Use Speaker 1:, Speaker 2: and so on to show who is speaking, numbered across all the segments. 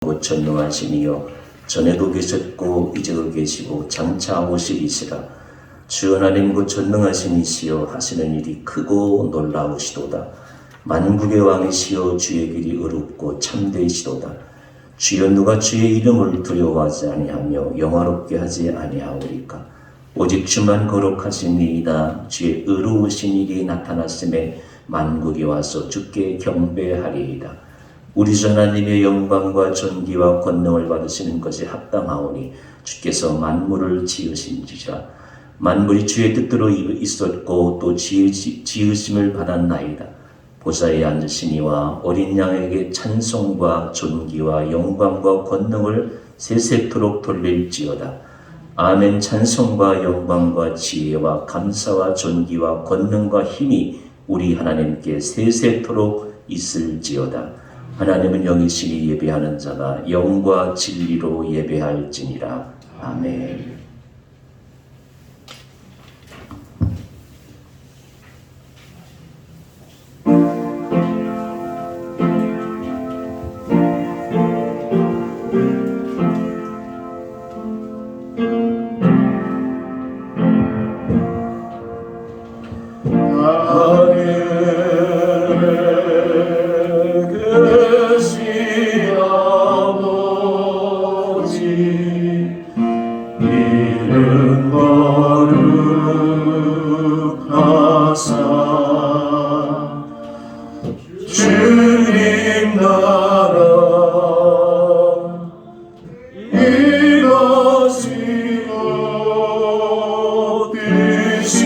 Speaker 1: 전능하시니요 전에도 계셨고 이제도 계시고 장차 오시리시라. 주 하나님 곧 전능하신 이시여 하시는 일이 크고 놀라우시도다. 만국의 왕이시여 주의 길이 의롭고 참되시도다. 주여 누가 주의 이름을 두려워하지 아니하며 영화롭게 하지 아니하오리까. 오직 주만 거룩하시니이다. 주의 의로우신 일이 나타났음에 만국이 와서 주께 경배하리이다. 우리 주 하나님의 영광과 존귀와 권능을 받으시는 것이 합당하오니 주께서 만물을 지으신지라. 만물이 주의 뜻대로 있었고 또 지으심을 받았나이다. 보좌에 앉으신 이와 어린 양에게 찬송과 존귀와 영광과 권능을 세세토록 돌릴지어다. 아멘. 찬송과 영광과 지혜와 감사와 존귀와 권능과 힘이 우리 하나님께 세세토록 있을지어다. 하나님은 영이시니 예배하는 자가 영과 진리로 예배할지니라. 아멘.
Speaker 2: 주님 나라 이것이고 뜻이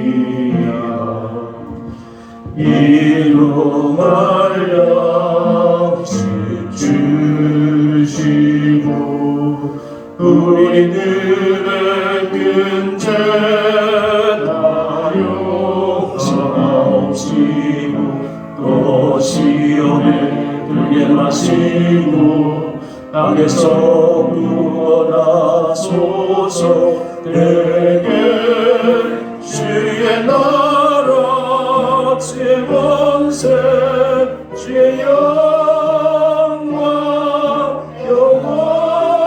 Speaker 2: 이루어지리라. 이로말 양식 주시고 우리들의 근죄다 용서하옵시고 또 시온에 들게 마시고 땅에서 구원하소서. 내게 주의 나라 주의 권세 주의 영광 영원히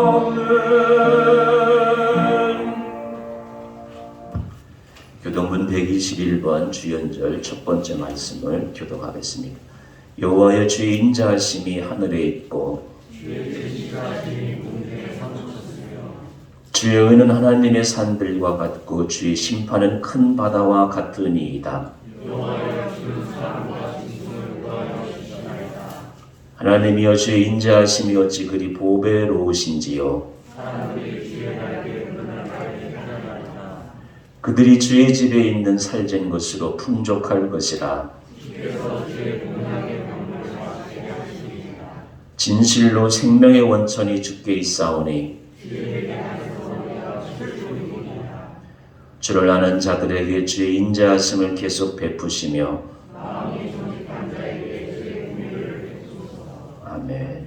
Speaker 2: 아멘.
Speaker 1: 교동문 121번 주연절 첫 번째 말씀을 교독하겠습니다. 여호와여 주의 인자하심이 하늘에 있고 주의 의는 하나님의 산들과 같고 주의 심판은 큰 바다와 같으니이다. 하나님이여 주의 인자하심이 어찌 그리 보배로우신지요. 그들이 주의 집에 있는 살된 것으로 풍족할 것이라. 진실로 생명의 원천이 주께 있사오니 주를 아는 자들에게 주의 인자하심을 계속 베푸시며 아멘.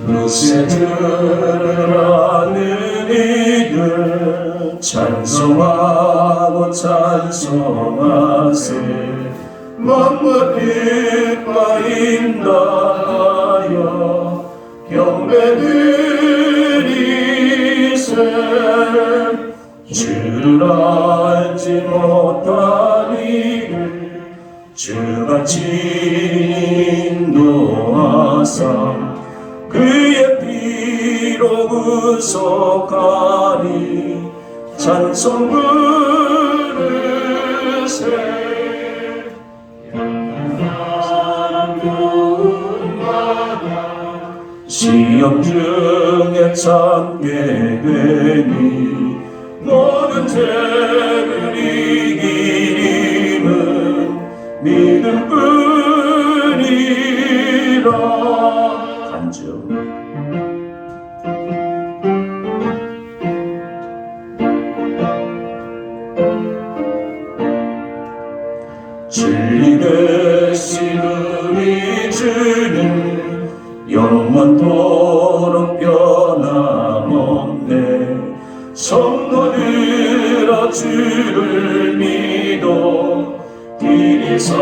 Speaker 2: 루세들을 아는 이들 찬송하고 찬송하세. 만물 빛과 인다하여 경배드리세. 주를 알지 못한 이를 주같이 인도하사 그의 피로 구속하니 찬송 부르세. 사람 교훈마다 시험 중에 참게 되니 모든 죄를 이기림은 믿음뿐이라.
Speaker 1: 간주
Speaker 2: 주를 믿어 길이 섬기세.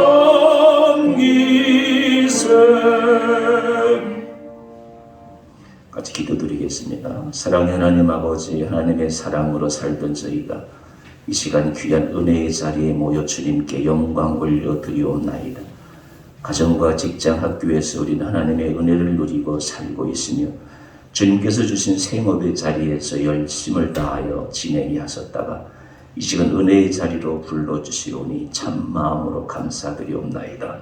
Speaker 1: 같이 기도드리겠습니다. 사랑의 하나님 아버지, 하나님의 사랑으로 살던 저희가 이 시간 귀한 은혜의 자리에 모여 주님께 영광 올려드리옵나이다. 가정과 직장, 학교에서 우리는 하나님의 은혜를 누리고 살고 있으며 주님께서 주신 생업의 자리에서 열심을 다하여 진행이 하셨다가 이 시간 은혜의 자리로 불러주시오니 참 마음으로 감사드리옵나이다.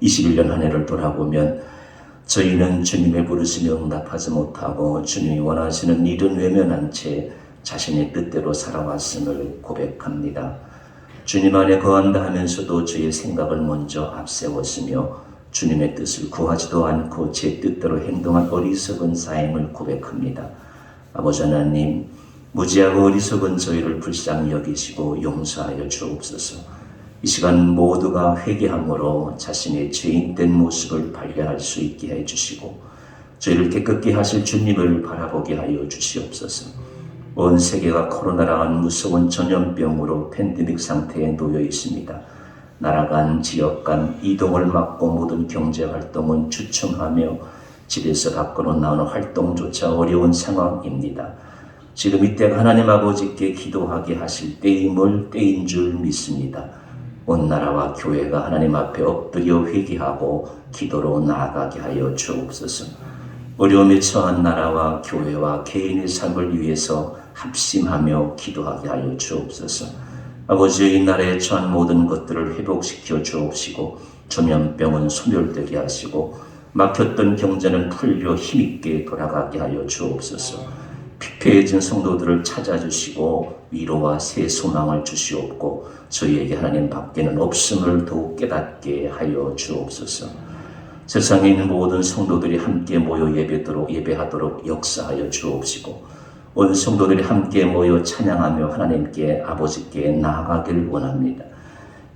Speaker 1: 21년 한 해를 돌아보면 저희는 주님의 부르심에 응답하지 못하고 주님이 원하시는 일은 외면한 채 자신의 뜻대로 살아왔음을 고백합니다. 주님 안에 거한다 하면서도 저의 생각을 먼저 앞세웠으며 주님의 뜻을 구하지도 않고 제 뜻대로 행동한 어리석은 사임을 고백합니다. 아버지 하나님, 무지하고 어리석은 저희를 불쌍히 여기시고 용서하여 주옵소서. 이 시간 모두가 회개함으로 자신의 죄인된 모습을 발견할 수 있게 해주시고 저희를 깨끗게 하실 주님을 바라보게 하여 주시옵소서. 온 세계가 코로나라는 무서운 전염병으로 팬데믹 상태에 놓여 있습니다. 나라 간, 지역 간 이동을 막고 모든 경제활동은 주춤하며 집에서 밖으로 나오는 활동조차 어려운 상황입니다. 지금 이때가 하나님 아버지께 기도하게 하실 때임을 때인 줄 믿습니다. 온 나라와 교회가 하나님 앞에 엎드려 회개하고 기도로 나아가게 하여 주옵소서. 어려움에 처한 나라와 교회와 개인의 삶을 위해서 합심하며 기도하게 하여 주옵소서. 아버지, 이 나라에 처한 모든 것들을 회복시켜 주옵시고 전염병은 소멸되게 하시고 막혔던 경제는 풀려 힘있게 돌아가게 하여 주옵소서. 피폐해진 성도들을 찾아주시고 위로와 새 소망을 주시옵고 저희에게 하나님 밖에는 없음을 더욱 깨닫게 하여 주옵소서. 세상에 있는 모든 성도들이 함께 모여 예배하도록 역사하여 주옵시고 온 성도들이 함께 모여 찬양하며 하나님께 아버지께 나아가길 원합니다.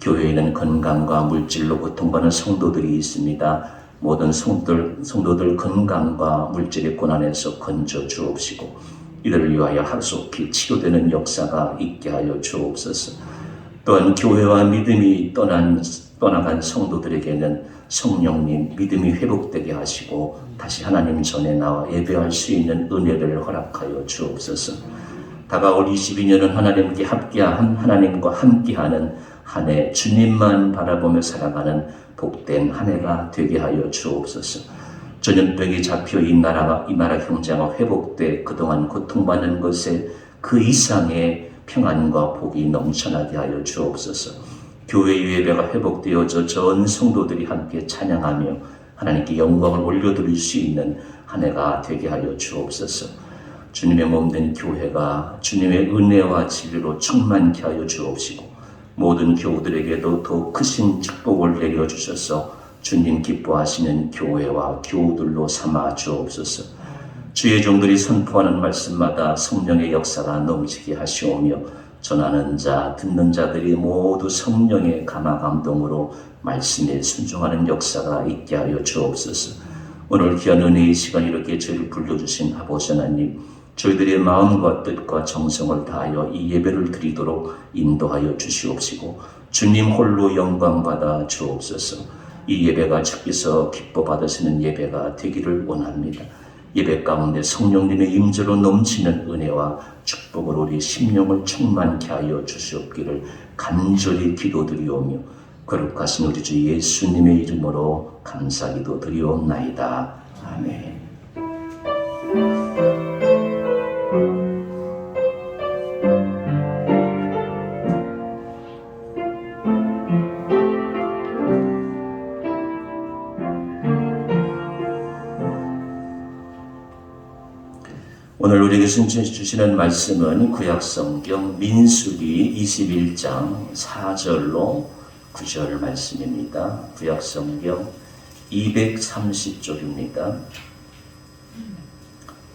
Speaker 1: 교회에는 건강과 물질로 고통받는 성도들이 있습니다. 모든 성도들 건강과 물질의 고난에서 건져 주옵시고 이들을 위하여 하루속히 치료되는 역사가 있게 하여 주옵소서. 또한 교회와 믿음이 떠나간 성도들에게는 성령님 믿음이 회복되게 하시고 다시 하나님 전에 나와 예배할 수 있는 은혜를 허락하여 주옵소서. 다가올 22년은 하나님과 함께하는 한 해, 주님만 바라보며 살아가는 복된 한 해가 되게 하여 주옵소서. 전염병이 잡혀 이 나라 형제가 회복돼 그동안 고통받는 것에 그 이상의 평안과 복이 넘쳐나게 하여 주옵소서. 교회의 예배가 회복되어져 전 성도들이 함께 찬양하며 하나님께 영광을 올려드릴 수 있는 한 해가 되게 하여 주옵소서. 주님의 몸된 교회가 주님의 은혜와 진리로 충만케 하여 주옵시고 모든 교우들에게도 더 크신 축복을 내려주셔서 주님 기뻐하시는 교회와 교우들로 삼아 주옵소서. 주의 종들이 선포하는 말씀마다 성령의 역사가 넘치게 하시오며 전하는 자, 듣는 자들이 모두 성령의 감화감동으로 말씀에 순종하는 역사가 있게 하여 주옵소서. 오늘 귀한 은혜의 시간 이렇게 저희를 불러주신 아버지 하나님, 저희들의 마음과 뜻과 정성을 다하여 이 예배를 드리도록 인도하여 주시옵시고 주님 홀로 영광받아 주옵소서. 이 예배가 주께서 기뻐 받으시는 예배가 되기를 원합니다. 예배 가운데 성령님의 임재로 넘치는 은혜와 축복으로 우리 심령을 충만케 하여 주시옵기를 간절히 기도드리오며 거룩하신 우리 주 예수님의 이름으로 감사기도 드리옵나이다. 아멘. 오늘 우리에게 주시는 말씀은 구약성경 민수기 21장 4절로 9절 말씀입니다. 구약성경 230쪽입니다.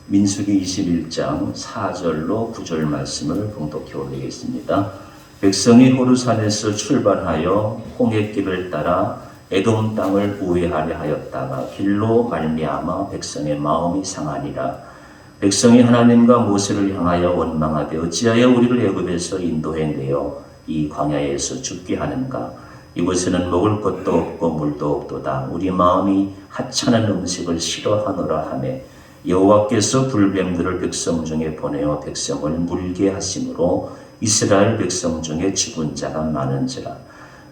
Speaker 1: 민수기 21장 4절로 9절 말씀을 봉독해 올리겠습니다. 백성이 호르산에서 출발하여 홍해길을 따라 에돔 땅을 우회하려 하였다가 길로 말미암아 백성의 마음이 상하니라. 백성이 하나님과 모세를 향하여 원망하되 어찌하여 우리를 애굽에서 인도해내어 이 광야에서 죽게 하는가. 이곳에는 먹을 것도 없고 물도 없도다. 우리 마음이 하찮은 음식을 싫어하노라 하매 여호와께서 불뱀들을 백성 중에 보내어 백성을 물게 하심으로 이스라엘 백성 중에 죽은 자가 많은지라.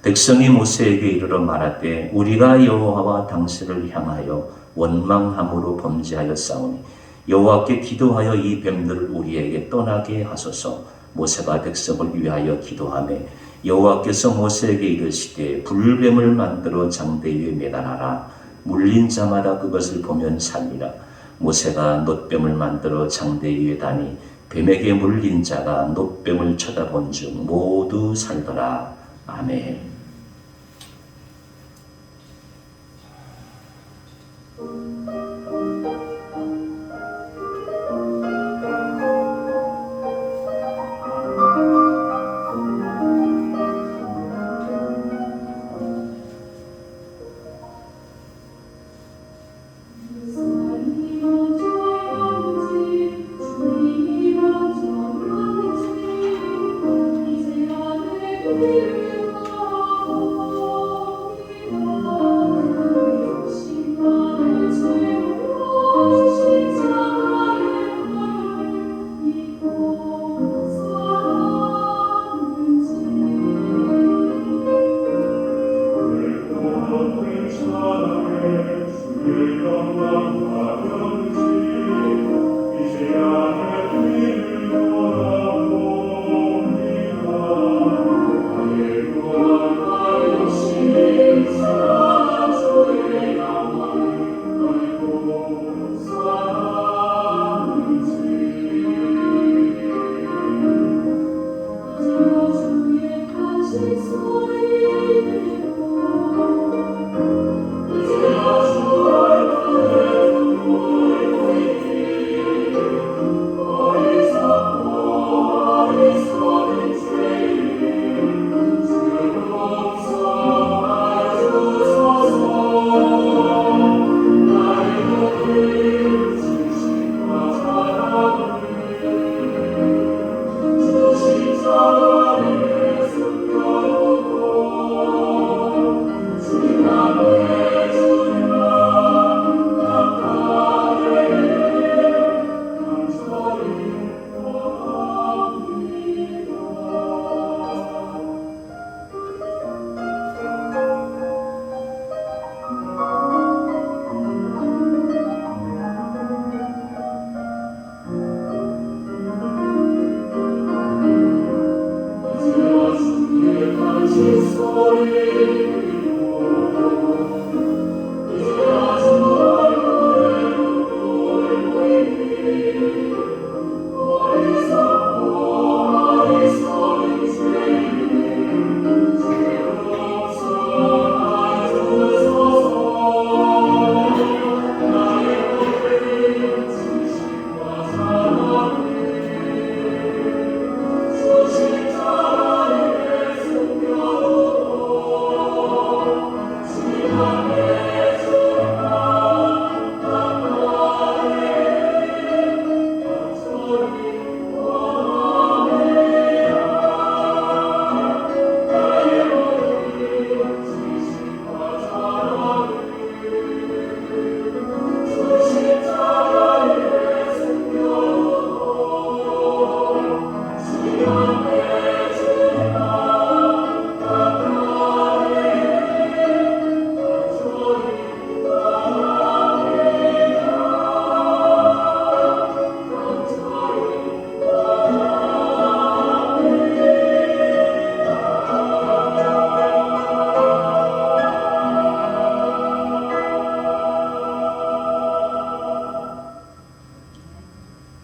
Speaker 1: 백성이 모세에게 이르러 말하되 우리가 여호와와 당신을 향하여 원망함으로 범죄하여 싸우니 여호와께 기도하여 이 뱀들을 우리에게 떠나게 하소서. 모세가 백성을 위하여 기도하매 여호와께서 모세에게 이르시되 불뱀을 만들어 장대 위에 매달아라. 물린 자마다 그것을 보면 살리라. 모세가 놋뱀을 만들어 장대 위에 다니 뱀에게 물린 자가 놋뱀을 쳐다본 중 모두 살더라. 아멘.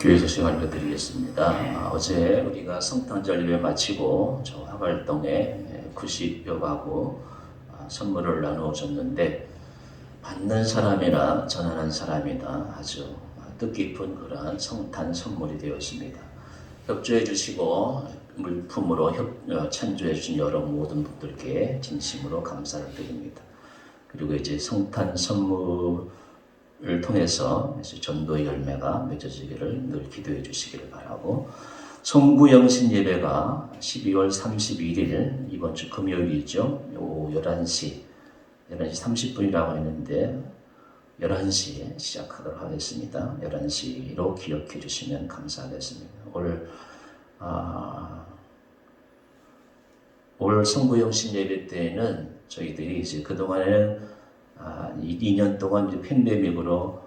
Speaker 1: 교회 소식 알려드리겠습니다. 어제 우리가 성탄절 예배 마치고 저 화갈동에 90여가구 선물을 나누어줬는데 받는 사람이나 전하는 사람이나 아주 뜻깊은 그러한 성탄 선물이 되었습니다. 협조해 주시고 물품으로 찬조해 주신 여러 모든 분들께 진심으로 감사를 드립니다. 그리고 이제 성탄 선물을 을 통해서 전도의 열매가 맺어지기를 늘 기도해 주시기를 바라고, 송구영신 예배가 12월 31일 이번 주 금요일이죠. 오후 11시 30분이라고 했는데 11시에 시작하도록 하겠습니다. 11시로 기억해 주시면 감사하겠습니다. 올 송구영신 예배 때는 저희들이 이제 그동안에는 2년 동안 이제 팬데믹으로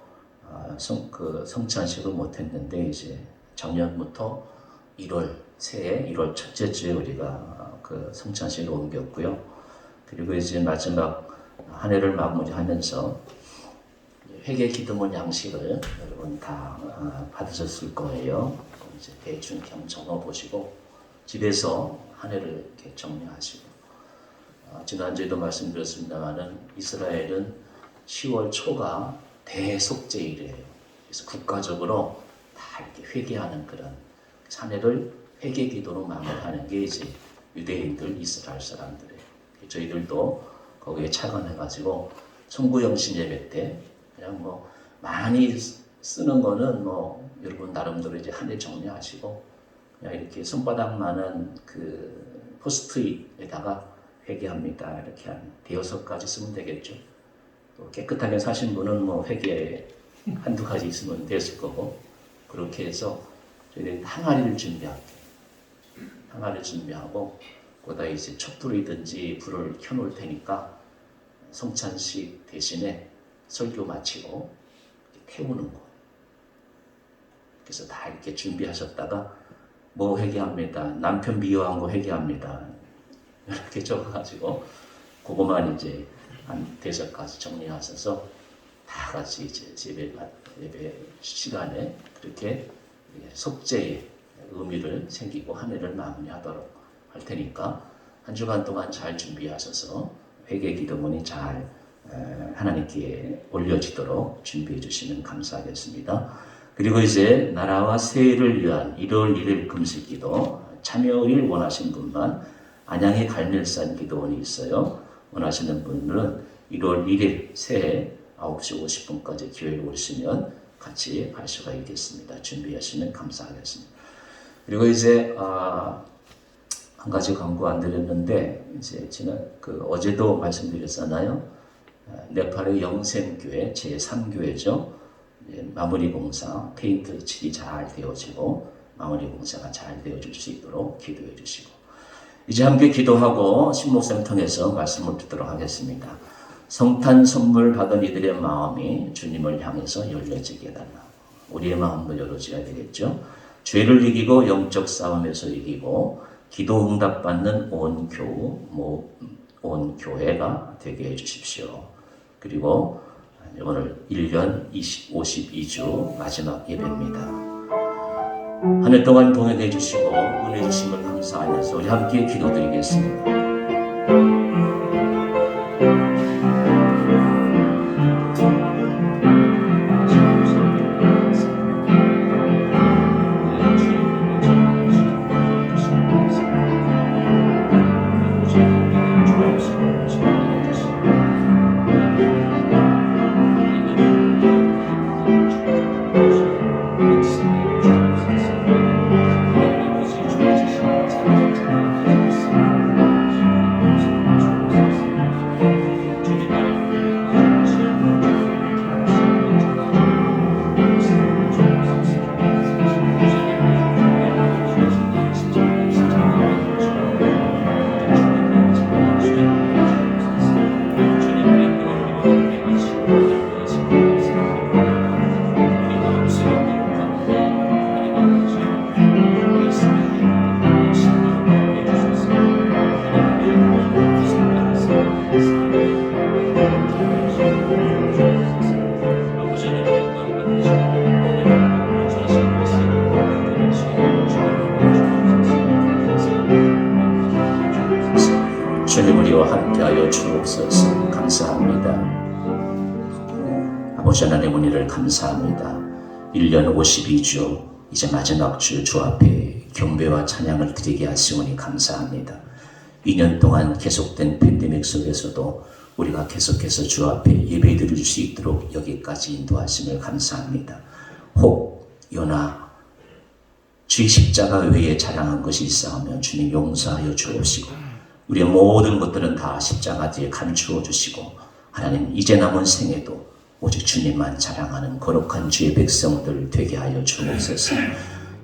Speaker 1: 성찬식을 못했는데, 이제 작년부터 새해 1월 첫째 주에 우리가 그 성찬식을 옮겼고요. 그리고 이제 마지막 한 해를 마무리하면서 회개 기도문 양식을 여러분 다 받으셨을 거예요. 이제 대충 그냥 적어 보시고 집에서 한 해를 이렇게 정리하시고, 지난주에도 말씀드렸습니다만은 이스라엘은 10월 초가 대속죄일이에요. 그래서 국가적으로 다 이렇게 회개하는 그런 한 해를 회개 기도로 마무리하는 게 이제 유대인들, 이스라엘 사람들이에요. 저희들도 거기에 착안해가지고 송구영신 예배 때 그냥 뭐 많이 쓰는 거는 뭐 여러분 나름대로 이제 한 해 정리하시고, 그냥 이렇게 손바닥만한 그 포스트잇에다가 회개합니다 이렇게 한 5-6가지 쓰면 되겠죠. 또 깨끗하게 사신 분은 뭐 회개 한두 가지 있으면 됐을 거고, 그렇게 해서 저희들이 항아리를 준비할게요. 항아리를 준비하고 거기다 이제 촛불이든지 불을 켜놓을 테니까 성찬식 대신에 설교 마치고 태우는 거. 그래서 다 이렇게 준비하셨다가 뭐 회개합니다. 남편 미워한 거 회개합니다. 이렇게 적어가지고 그거만 이제 한 5가지 정리하셔서 다 같이 이제 예배 시간에 그렇게 속죄의 의미를 새기고 한 해를 마무리하도록 할 테니까 한 주간 동안 잘 준비하셔서 회개 기도문이 잘 하나님께 올려지도록 준비해 주시면 감사하겠습니다. 그리고 이제 나라와 새해를 위한 1월 1일 금식기도, 참여일 원하시는 분만 안양의 갈멜산 기도원이 있어요. 원하시는 분들은 1월 1일 새해 9시 50분까지 교회에 오시면 같이 갈 수가 있겠습니다. 준비하시면 감사하겠습니다. 그리고 이제 한 가지 광고 안 드렸는데, 이제 어제도 말씀드렸잖아요. 네팔의 영생교회 제3교회죠. 마무리 공사, 페인트 칠이 잘 되어지고 마무리 공사가 잘 되어질 수 있도록 기도해 주시고, 이제 함께 기도하고 신목샘 통해서 말씀을 듣도록 하겠습니다. 성탄 선물 받은 이들의 마음이 주님을 향해서 열려지게 해달라. 우리의 마음도 열어져야 되겠죠. 죄를 이기고 영적 싸움에서 이기고 기도 응답받는 온 교회가 되게 해주십시오. 그리고 오늘 1년 52주 마지막 예배입니다. 한 해 동안 동행해 주시고 은혜 주심을 감사하면서 우리 함께 기도드리겠습니다. 주님 우리와 함께하여 주옵소서. 감사합니다. 아버지 하나님 은혜를 감사합니다. 1년 52주 이제 마지막 주 앞에 경배와 찬양을 드리게 하시오니 감사합니다. 2년 동안 계속된 팬데믹 속에서도 우리가 계속해서 주 앞에 예배 드릴 수 있도록 여기까지 인도하심을 감사합니다. 혹 요나 주의 십자가 외에 자랑한 것이 있사오면 주님 용서하여 주옵시고 우리의 모든 것들은 다 십자가 뒤에 감추어 주시고 하나님 이제 남은 생에도 오직 주님만 자랑하는 거룩한 주의 백성들 되게 하여 주옵소서.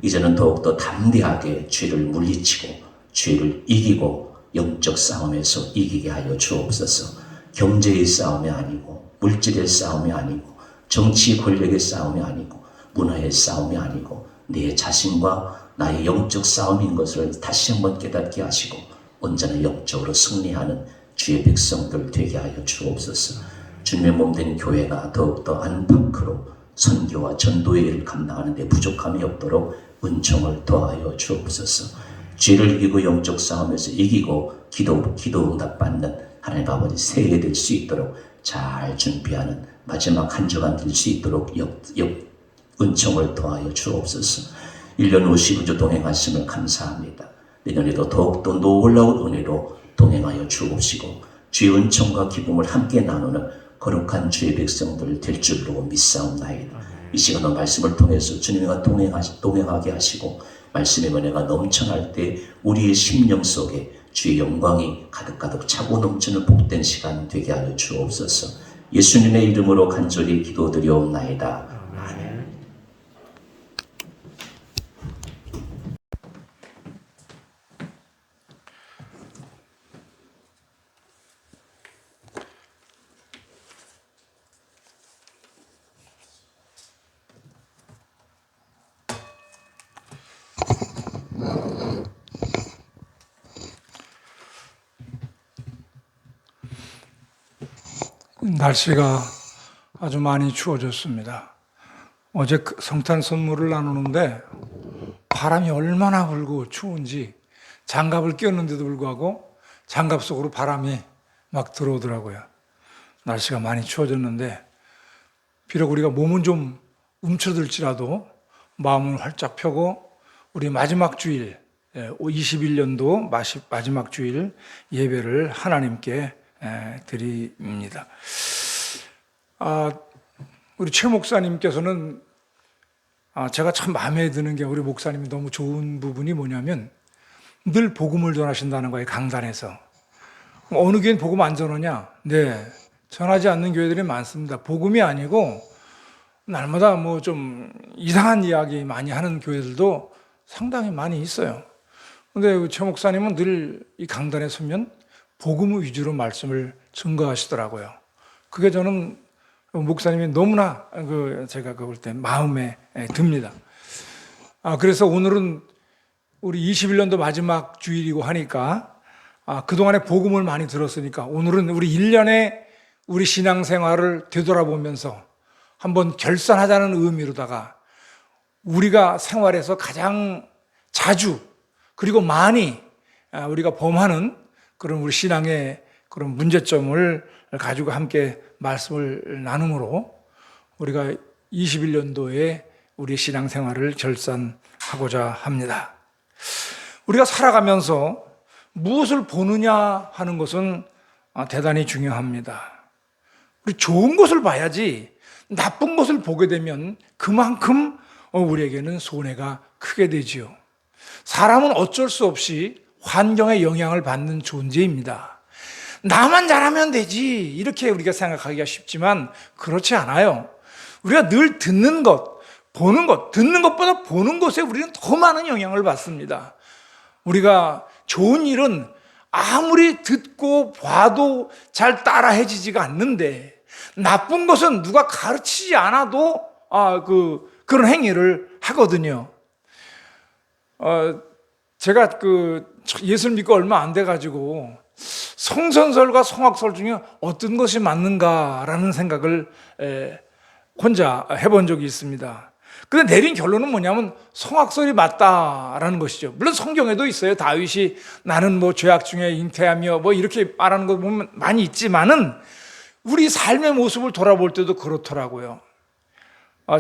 Speaker 1: 이제는 더욱더 담대하게 죄를 물리치고 죄를 이기고 영적 싸움에서 이기게 하여 주옵소서. 경제의 싸움이 아니고 물질의 싸움이 아니고 정치 권력의 싸움이 아니고 문화의 싸움이 아니고 내 자신과 나의 영적 싸움인 것을 다시 한번 깨닫게 하시고 언제나 영적으로 승리하는 주의 백성들 되게 하여 주옵소서. 주님의 몸된 교회가 더욱더 안팎으로 선교와 전도의 일을 감당하는 데 부족함이 없도록 은총을 더하여 주옵소서. 죄를 이기고 영적 싸움에서 이기고 기도 응답 받는 하나님 아버지 새해 될 수 있도록 잘 준비하는 마지막 한 주간 될 수 있도록 은총을 더하여 주옵소서. 1년 59주 동행하심을 감사합니다. 내년에도 더욱더 놀라운 은혜로 동행하여 주옵시고 주의 은총과 기쁨을 함께 나누는 거룩한 주의 백성들 될 줄로 믿사옵나이다. 이 시간은 말씀을 통해서 주님과 동행하게 하시고 말씀의 은혜가 넘쳐날 때 우리의 심령 속에 주의 영광이 가득가득 차고 넘치는 복된 시간 되게 하여 주옵소서. 예수님의 이름으로 간절히 기도드리옵나이다. 아멘.
Speaker 3: 날씨가 아주 많이 추워졌습니다. 어제 성탄 선물을 나누는데 바람이 얼마나 불고 추운지 장갑을 끼웠는데도 불구하고 장갑 속으로 바람이 막 들어오더라고요. 날씨가 많이 추워졌는데 비록 우리가 몸은 좀 움츠러들지라도 마음을 활짝 펴고 우리 마지막 주일 21년도 마지막 주일 예배를 하나님께 드립니다. 우리 최 목사님께서는 제가 참 마음에 드는 게 우리 목사님이 너무 좋은 부분이 뭐냐면 늘 복음을 전하신다는 거예요. 강단에서. 어느 교회는 복음 안 전하냐? 네, 전하지 않는 교회들이 많습니다. 복음이 아니고 날마다 뭐 좀 이상한 이야기 많이 하는 교회들도 상당히 많이 있어요. 근데 최 목사님은 늘 이 강단에 서면 복음 위주로 말씀을 증거하시더라고요. 그게 저는 목사님이 너무나 제가 그럴 때 마음에 듭니다. 그래서 오늘은 우리 21년도 마지막 주일이고 하니까 그동안에 복음을 많이 들었으니까 오늘은 우리 1년의 우리 신앙생활을 되돌아보면서 한번 결산하자는 의미로다가 우리가 생활에서 가장 자주 그리고 많이 우리가 범하는 그런 우리 신앙의 그런 문제점을 가지고 함께 말씀을 나눔으로 우리가 21년도에 우리 신앙생활을 결산하고자 합니다. 우리가 살아가면서 무엇을 보느냐 하는 것은 대단히 중요합니다. 우리 좋은 것을 봐야지 나쁜 것을 보게 되면 그만큼 우리에게는 손해가 크게 되지요. 사람은 어쩔 수 없이 환경의 영향을 받는 존재입니다. 나만 잘하면 되지 이렇게 우리가 생각하기가 쉽지만 그렇지 않아요. 우리가 늘 듣는 것, 보는 것, 듣는 것보다 보는 것에 우리는 더 많은 영향을 받습니다. 우리가 좋은 일은 아무리 듣고 봐도 잘 따라해지지가 않는데 나쁜 것은 누가 가르치지 않아도 그런 행위를 하거든요. 제가 예수를 믿고 얼마 안 돼가지고 성선설과 성악설 중에 어떤 것이 맞는가라는 생각을 혼자 해본 적이 있습니다. 근데 내린 결론은 뭐냐면 성악설이 맞다라는 것이죠. 물론 성경에도 있어요. 다윗이 나는 뭐 죄악 중에 잉태하며 뭐 이렇게 말하는 거 보면 많이 있지만은 우리 삶의 모습을 돌아볼 때도 그렇더라고요.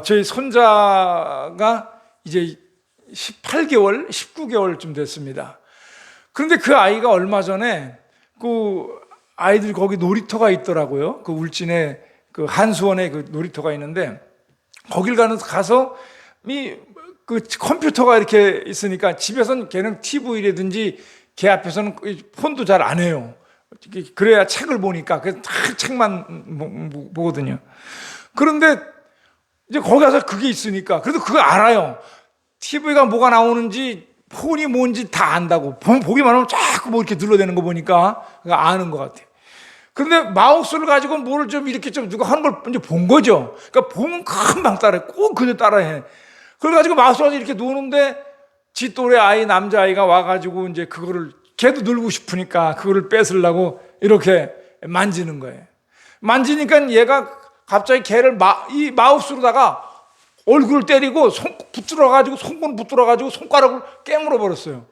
Speaker 3: 저희 손자가 이제 18개월, 19개월쯤 됐습니다. 그런데 그 아이가 얼마 전에 아이들이 거기 놀이터가 있더라고요. 그 울진에 그 한수원에 그 놀이터가 있는데 거길 가서 그 컴퓨터가 이렇게 있으니까 집에서는 걔는 TV라든지 걔 앞에서는 폰도 잘 안 해요. 그래야 책을 보니까 그래서 다 책만 보거든요. 그런데 이제 거기 가서 그게 있으니까 그래도 그거 알아요. TV가 뭐가 나오는지 폰이 뭔지 다 안다고. 보기만 하면 자꾸 뭐 이렇게 눌러대는 거 보니까 아는 것 같아요. 그런데 마우스를 가지고 뭐를 좀 이렇게 좀 누가 하는 걸 이제 본 거죠. 그러니까 보면 금방 따라해. 꼭 그대로 따라해. 그래가지고 마우스 가지고 이렇게 노는데 지 또래 아이, 남자아이가 와가지고 이제 그거를 걔도 놀고 싶으니까 그거를 뺏으려고 이렇게 만지는 거예요. 만지니까 얘가 갑자기 걔를 이 마우스로다가 얼굴을 때리고 붙들어가지고 손권 붙들어가지고 손가락을 깨물어 버렸어요.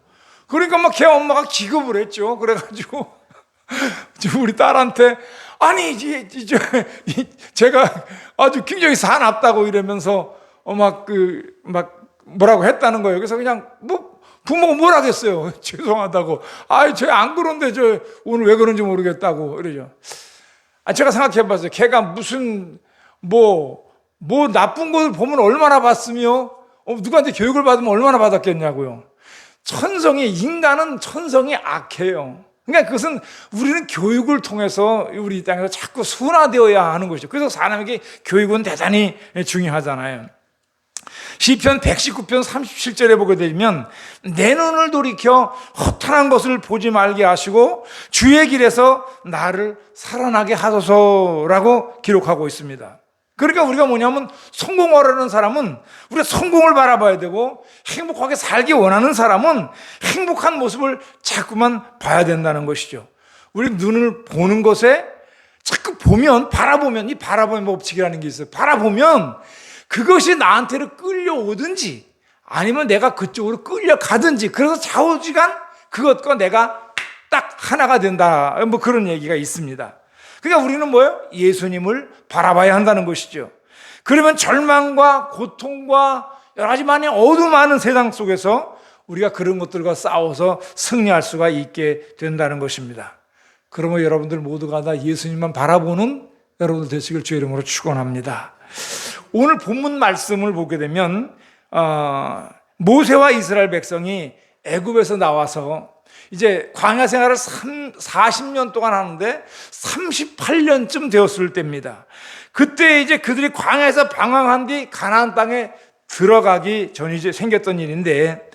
Speaker 3: 그러니까 막 걔 엄마가 기겁을 했죠. 그래가지고 우리 딸한테 아니 제가 아주 굉장히 사납다고 이러면서 막 뭐라고 했다는 거예요. 그래서 그냥 뭐 부모가 뭘 하겠어요. 죄송하다고. 아이 쟤 안 그런데 저 오늘 왜 그런지 모르겠다고 그러죠. 제가 생각해봤어요. 걔가 무슨 뭐 나쁜 걸 보면 얼마나 봤으며 누구한테 교육을 받으면 얼마나 받았겠냐고요. 인간은 천성이 악해요. 그러니까 그것은 우리는 교육을 통해서 우리 이 땅에서 자꾸 순화되어야 하는 것이죠. 그래서 사람에게 교육은 대단히 중요하잖아요. 시편 119편 37절에 보게 되면 내 눈을 돌이켜 허탄한 것을 보지 말게 하시고 주의 길에서 나를 살아나게 하소서라고 기록하고 있습니다. 그러니까 우리가 뭐냐면 성공하려는 사람은 우리가 성공을 바라봐야 되고 행복하게 살기 원하는 사람은 행복한 모습을 자꾸만 봐야 된다는 것이죠. 우리 눈을 보는 것에 자꾸 바라보면 이 바라보는 법칙이라는 게 있어요. 바라보면 그것이 나한테로 끌려오든지 아니면 내가 그쪽으로 끌려가든지 그래서 좌우지간 그것과 내가 딱 하나가 된다. 뭐 그런 얘기가 있습니다. 그러니까 우리는 뭐예요? 예수님을 바라봐야 한다는 것이죠. 그러면 절망과 고통과 여러 가지 많이 어둠 많은 세상 속에서 우리가 그런 것들과 싸워서 승리할 수가 있게 된다는 것입니다. 그러면 여러분들 모두가 다 예수님만 바라보는 여러분들 되시길 주의 이름으로 축원합니다. 오늘 본문 말씀을 보게 되면 모세와 이스라엘 백성이 애굽에서 나와서 이제 광야 생활을 40년 동안 하는데 38년쯤 되었을 때입니다. 그때 이제 그들이 광야에서 방황한 뒤 가나안 땅에 들어가기 전에 이제 생겼던 일인데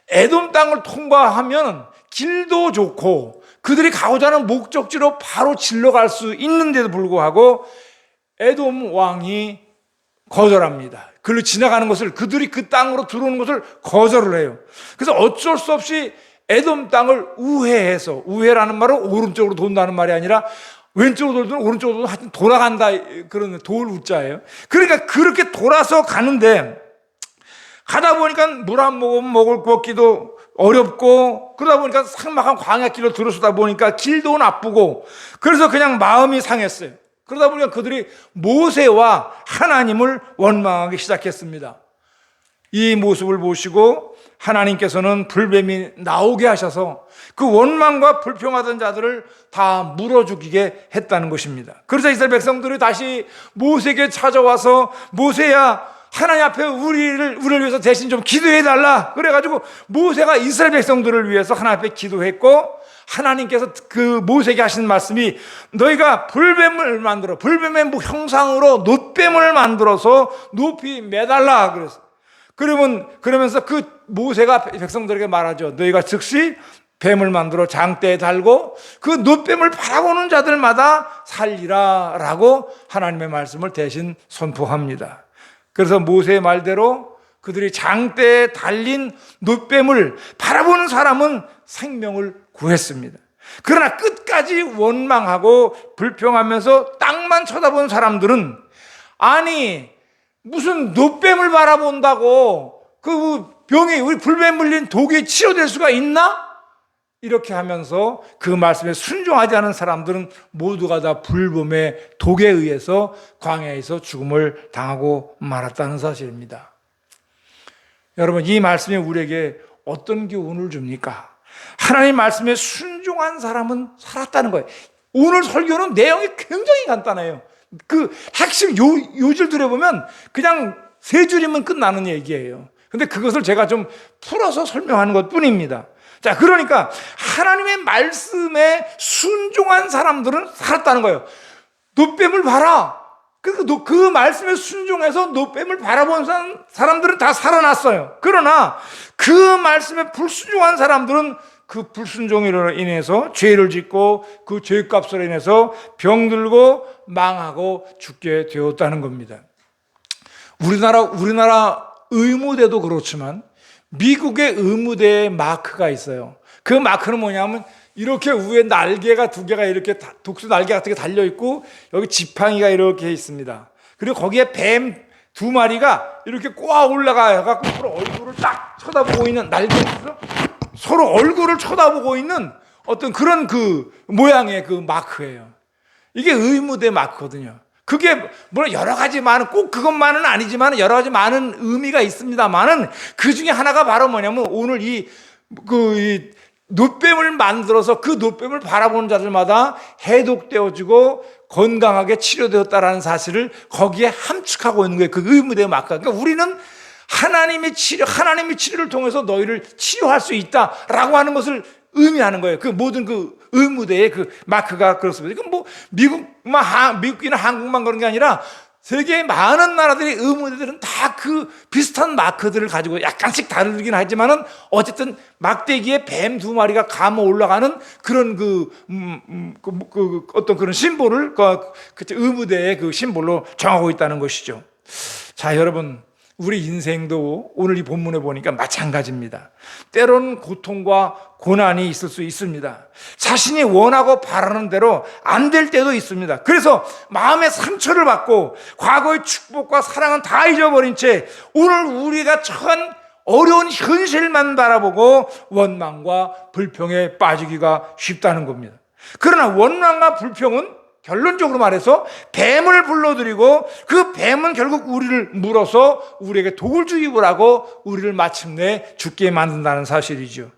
Speaker 3: 에돔 땅을 통과하면 길도 좋고 그들이 가고자 하는 목적지로 바로 질러갈 수 있는데도 불구하고 에돔 왕이 거절합니다. 그걸로 지나가는 것을 그들이 그 땅으로 들어오는 것을 거절을 해요. 그래서 어쩔 수 없이 에돔 땅을 우회해서 우회라는 말은 오른쪽으로 돈다는 말이 아니라 왼쪽으로 돌든 오른쪽으로 하여튼 돌아간다 그런 돌 우자예요. 그러니까 그렇게 돌아서 가는데 가다 보니까 물 한 모금 먹기도 어렵고 그러다 보니까 삭막한 광야길로 들어서다 보니까 길도 나쁘고 그래서 그냥 마음이 상했어요. 그러다 보니까 그들이 모세와 하나님을 원망하기 시작했습니다. 이 모습을 보시고 하나님께서는 불뱀이 나오게 하셔서 그 원망과 불평하던 자들을 다 물어 죽이게 했다는 것입니다. 그래서 이스라엘 백성들이 다시 모세에게 찾아와서 모세야 하나님 앞에 우리를 위해서 대신 좀 기도해달라. 그래가지고 모세가 이스라엘 백성들을 위해서 하나님 앞에 기도했고 하나님께서 그 모세에게 하신 말씀이 너희가 불뱀의 형상으로 놋뱀을 만들어서 높이 매달라 그랬어. 그러면서 그 모세가 백성들에게 말하죠. 너희가 즉시 뱀을 만들어 장대에 달고 그 놋뱀을 바라보는 자들마다 살리라 라고 하나님의 말씀을 대신 선포합니다. 그래서 모세의 말대로 그들이 장대에 달린 놋뱀을 바라보는 사람은 생명을 구했습니다. 그러나 끝까지 원망하고 불평하면서 땅만 쳐다보는 사람들은 아니 무슨 놋뱀을 바라본다고 그 병이 우리 불뱀 물린 독이 치료될 수가 있나? 이렇게 하면서 그 말씀에 순종하지 않은 사람들은 모두가 다 불뱀의 독에 의해서 광야에서 죽음을 당하고 말았다는 사실입니다. 여러분 이 말씀이 우리에게 어떤 교훈을 줍니까? 하나님 말씀에 순종한 사람은 살았다는 거예요. 오늘 설교는 내용이 굉장히 간단해요. 그 핵심 요절들에 보면 그냥 세 줄이면 끝나는 얘기예요. 근데 그것을 제가 좀 풀어서 설명하는 것 뿐입니다. 자, 그러니까 하나님의 말씀에 순종한 사람들은 살았다는 거예요. 노뱀을 봐라. 그 말씀에 순종해서 노뱀을 바라본 사람들은 다 살아났어요. 그러나 그 말씀에 불순종한 사람들은 그 불순종으로 인해서 죄를 짓고 그 죄값으로 인해서 병들고 망하고 죽게 되었다는 겁니다. 우리나라 의무대도 그렇지만 미국의 의무대에 마크가 있어요. 그 마크는 뭐냐면 이렇게 위에 날개가 두 개가 이렇게 독수 날개 같은 게 달려 있고 여기 지팡이가 이렇게 있습니다. 그리고 거기에 뱀 두 마리가 이렇게 꼬아 올라가 갖고 서로 얼굴을 딱 쳐다보고 있는 날개에서 서로 얼굴을 쳐다보고 있는 어떤 그런 그 모양의 그 마크예요. 이게 의무대 마크거든요. 그게 물론 여러 가지 많은 꼭 그것만은 아니지만 여러 가지 많은 의미가 있습니다만은 그 중에 하나가 바로 뭐냐면 오늘 이 노뱀을 만들어서 그 노뱀을 바라보는 자들마다 해독되어지고 건강하게 치료되었다라는 사실을 거기에 함축하고 있는 거예요. 그 의무대 마크가. 그러니까 우리는 하나님의 치료를 통해서 너희를 치료할 수 있다라고 하는 것을 의미하는 거예요. 그 모든 그 의무대의 그 마크가 그렇습니다. 이건 뭐 미국이나 한국만 그런 게 아니라 세계의 많은 나라들의 의무대들은 다 그 비슷한 마크들을 가지고 약간씩 다르긴 하지만은 어쨌든 막대기에 뱀 두 마리가 감아 올라가는 그런 어떤 그런 심볼을 의무대의 그 심볼로 정하고 있다는 것이죠. 자, 여러분. 우리 인생도 오늘 이 본문에 보니까 마찬가지입니다. 때로는 고통과 고난이 있을 수 있습니다. 자신이 원하고 바라는 대로 안 될 때도 있습니다. 그래서 마음의 상처를 받고 과거의 축복과 사랑은 다 잊어버린 채 오늘 우리가 처한 어려운 현실만 바라보고 원망과 불평에 빠지기가 쉽다는 겁니다. 그러나 원망과 불평은 결론적으로 말해서 뱀을 불러들이고 그 뱀은 결국 우리를 물어서 우리에게 독을 주입을 하고 우리를 마침내 죽게 만든다는 사실이죠.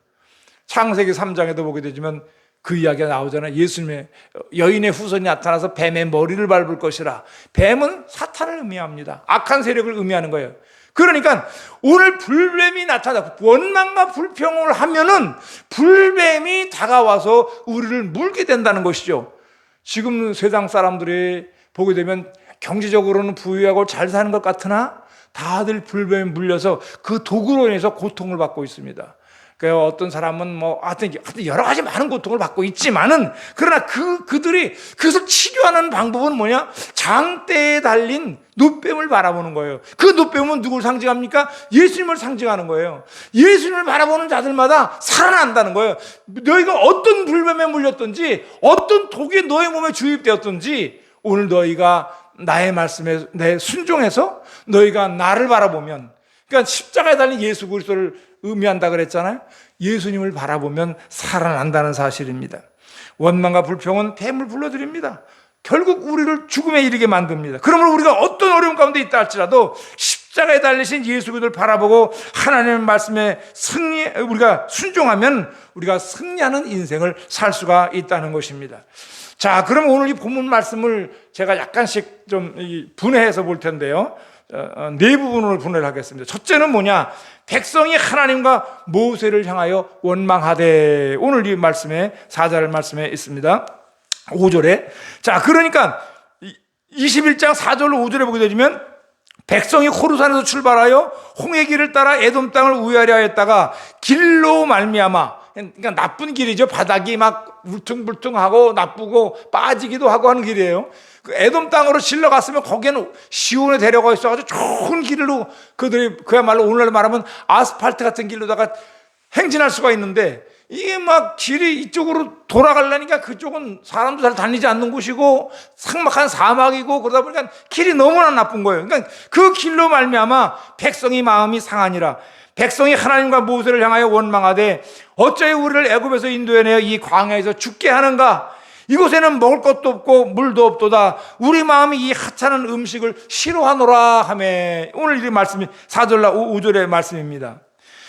Speaker 3: 창세기 3장에도 보게 되지만 그 이야기가 나오잖아요. 예수님의 여인의 후손이 나타나서 뱀의 머리를 밟을 것이라. 뱀은 사탄을 의미합니다. 악한 세력을 의미하는 거예요. 그러니까 오늘 불뱀이 나타나고 원망과 불평을 하면은 불뱀이 다가와서 우리를 물게 된다는 것이죠. 지금 세상 사람들이 보게 되면 경제적으로는 부유하고 잘 사는 것 같으나 다들 불뱀에 물려서 그 독으로 인해서 고통을 받고 있습니다. 그 어떤 사람은 하여튼 여러 가지 많은 고통을 받고 있지만은 그러나 그들이 그것을 치료하는 방법은 뭐냐? 장대에 달린 노뱀을 바라보는 거예요. 그 노뱀은 누굴 상징합니까? 예수님을 상징하는 거예요. 예수님을 바라보는 자들마다 살아난다는 거예요. 너희가 어떤 불뱀에 물렸든지 어떤 독이 너희 몸에 주입되었든지 오늘 너희가 나의 말씀에 순종해서 너희가 나를 바라보면, 그러니까 십자가에 달린 예수 그리스도를 의미한다 그랬잖아요. 예수님을 바라보면 살아난다는 사실입니다. 원망과 불평은 뱀을 불러들입니다. 결국 우리를 죽음에 이르게 만듭니다. 그러므로 우리가 어떤 어려움 가운데 있다 할지라도 십자가에 달리신 예수 그리스도를 바라보고 하나님의 말씀에 우리가 순종하면 우리가 승리하는 인생을 살 수가 있다는 것입니다. 자, 그럼 오늘 이 본문 말씀을 제가 약간씩 좀 분해해서 볼 텐데요. 네 부분으로 분해를 하겠습니다. 첫째는 뭐냐? 백성이 하나님과 모세를 향하여 원망하되, 오늘 이 말씀에 4절 말씀에 있습니다. 5절에. 자, 그러니까 21장 4절로 5절에 보게 되면 백성이 호르산에서 출발하여 홍해 길을 따라 에돔 땅을 우회하려 했다가 길로 말미암아, 그러니까 나쁜 길이죠. 바닥이 막 울퉁불퉁하고 나쁘고 빠지기도 하고 하는 길이에요. 그 에돔 땅으로 실려갔으면 거기에는 시온에 데려가 있어가지고 좋은 길로 그들이 그야말로 오늘날 말하면 아스팔트 같은 길로다가 행진할 수가 있는데 이게 막 길이 이쪽으로 돌아가려니까 그쪽은 사람도 잘 다니지 않는 곳이고 삭막한 사막이고 그러다 보니까 길이 너무나 나쁜 거예요. 그러니까 그 길로 말미암아 백성이 마음이 상하니라. 백성이 하나님과 모세를 향하여 원망하되 어찌하여 우리를 애굽에서 인도해내어 이 광야에서 죽게 하는가? 이곳에는 먹을 것도 없고 물도 없도다. 우리 마음이 이 하찮은 음식을 싫어하노라 하며, 오늘 이 말씀이 4절과 5절의 말씀입니다.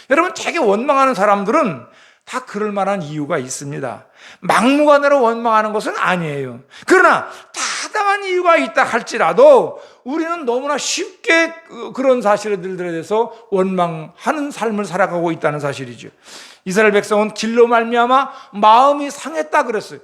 Speaker 3: 여러분, 되게 원망하는 사람들은 다 그럴 만한 이유가 있습니다. 막무가내로 원망하는 것은 아니에요. 그러나 타당한 이유가 있다 할지라도 우리는 너무나 쉽게 그런 사실들에 대해서 원망하는 삶을 살아가고 있다는 사실이죠. 이스라엘 백성은 길로 말미암아 마음이 상했다 그랬어요.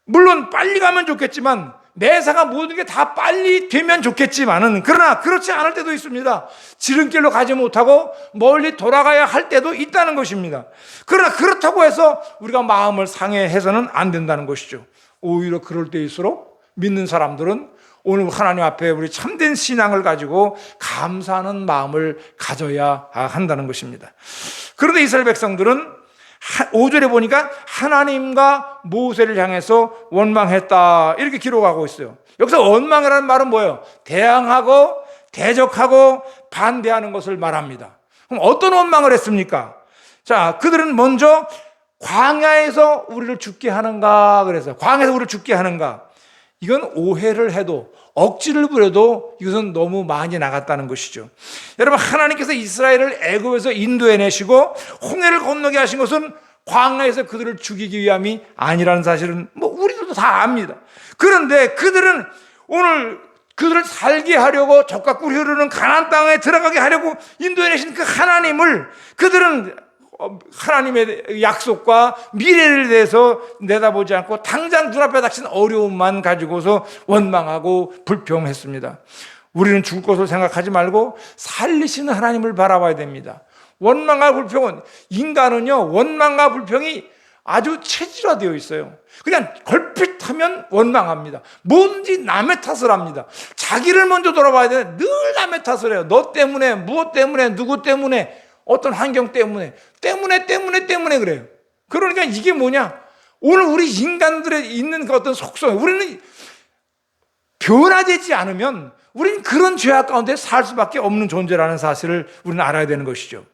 Speaker 3: 물론 빨리 가면 좋겠지만, 매사가 모든 게 다 빨리 되면 좋겠지만은, 그러나 그렇지 않을 때도 있습니다. 지름길로 가지 못하고 멀리 돌아가야 할 때도 있다는 것입니다. 그러나 그렇다고 해서 우리가 마음을 상해해서는 안 된다는 것이죠. 오히려 그럴 때일수록 믿는 사람들은 오늘 하나님 앞에 우리 참된 신앙을 가지고 감사하는 마음을 가져야 한다는 것입니다. 그런데 이스라엘 백성들은 5절에 보니까 하나님과 모세를 향해서 원망했다 이렇게 기록하고 있어요. 여기서 원망이라는 말은 뭐예요? 대항하고 대적하고 반대하는 것을 말합니다. 그럼 어떤 원망을 했습니까? 자, 그들은 먼저 광야에서 우리를 죽게 하는가 그래서, 광야에서 우리를 죽게 하는가, 이건 오해를 해도 억지를 부려도 이것은 너무 많이 나갔다는 것이죠. 여러분, 하나님께서 이스라엘을 애굽에서 인도해내시고 홍해를 건너게 하신 것은 광야에서 그들을 죽이기 위함이 아니라는 사실은 우리들도 다 압니다. 그런데 그들은 오늘 그들을 살게 하려고 적과 꿀이 흐르는 가나안 땅에 들어가게 하려고 인도해내신 그 하나님을, 그들은 하나님의 약속과 미래를 대해서 내다보지 않고 당장 눈앞에 닥친 어려움만 가지고서 원망하고 불평했습니다. 우리는 죽을 것을 생각하지 말고 살리시는 하나님을 바라봐야 됩니다. 원망과 불평은, 인간은요, 원망과 불평이 아주 체질화되어 있어요. 그냥 걸핏하면 원망합니다. 뭐든지 남의 탓을 합니다. 자기를 먼저 돌아봐야 되는데 늘 남의 탓을 해요. 너 때문에, 무엇 때문에, 누구 때문에, 어떤 환경 때문에 그래요. 그러니까 이게 뭐냐? 오늘 우리 인간들에 있는 그 어떤 속성, 우리는 변화되지 않으면 우리는 그런 죄악 가운데 살 수밖에 없는 존재라는 사실을 우리는 알아야 되는 것이죠.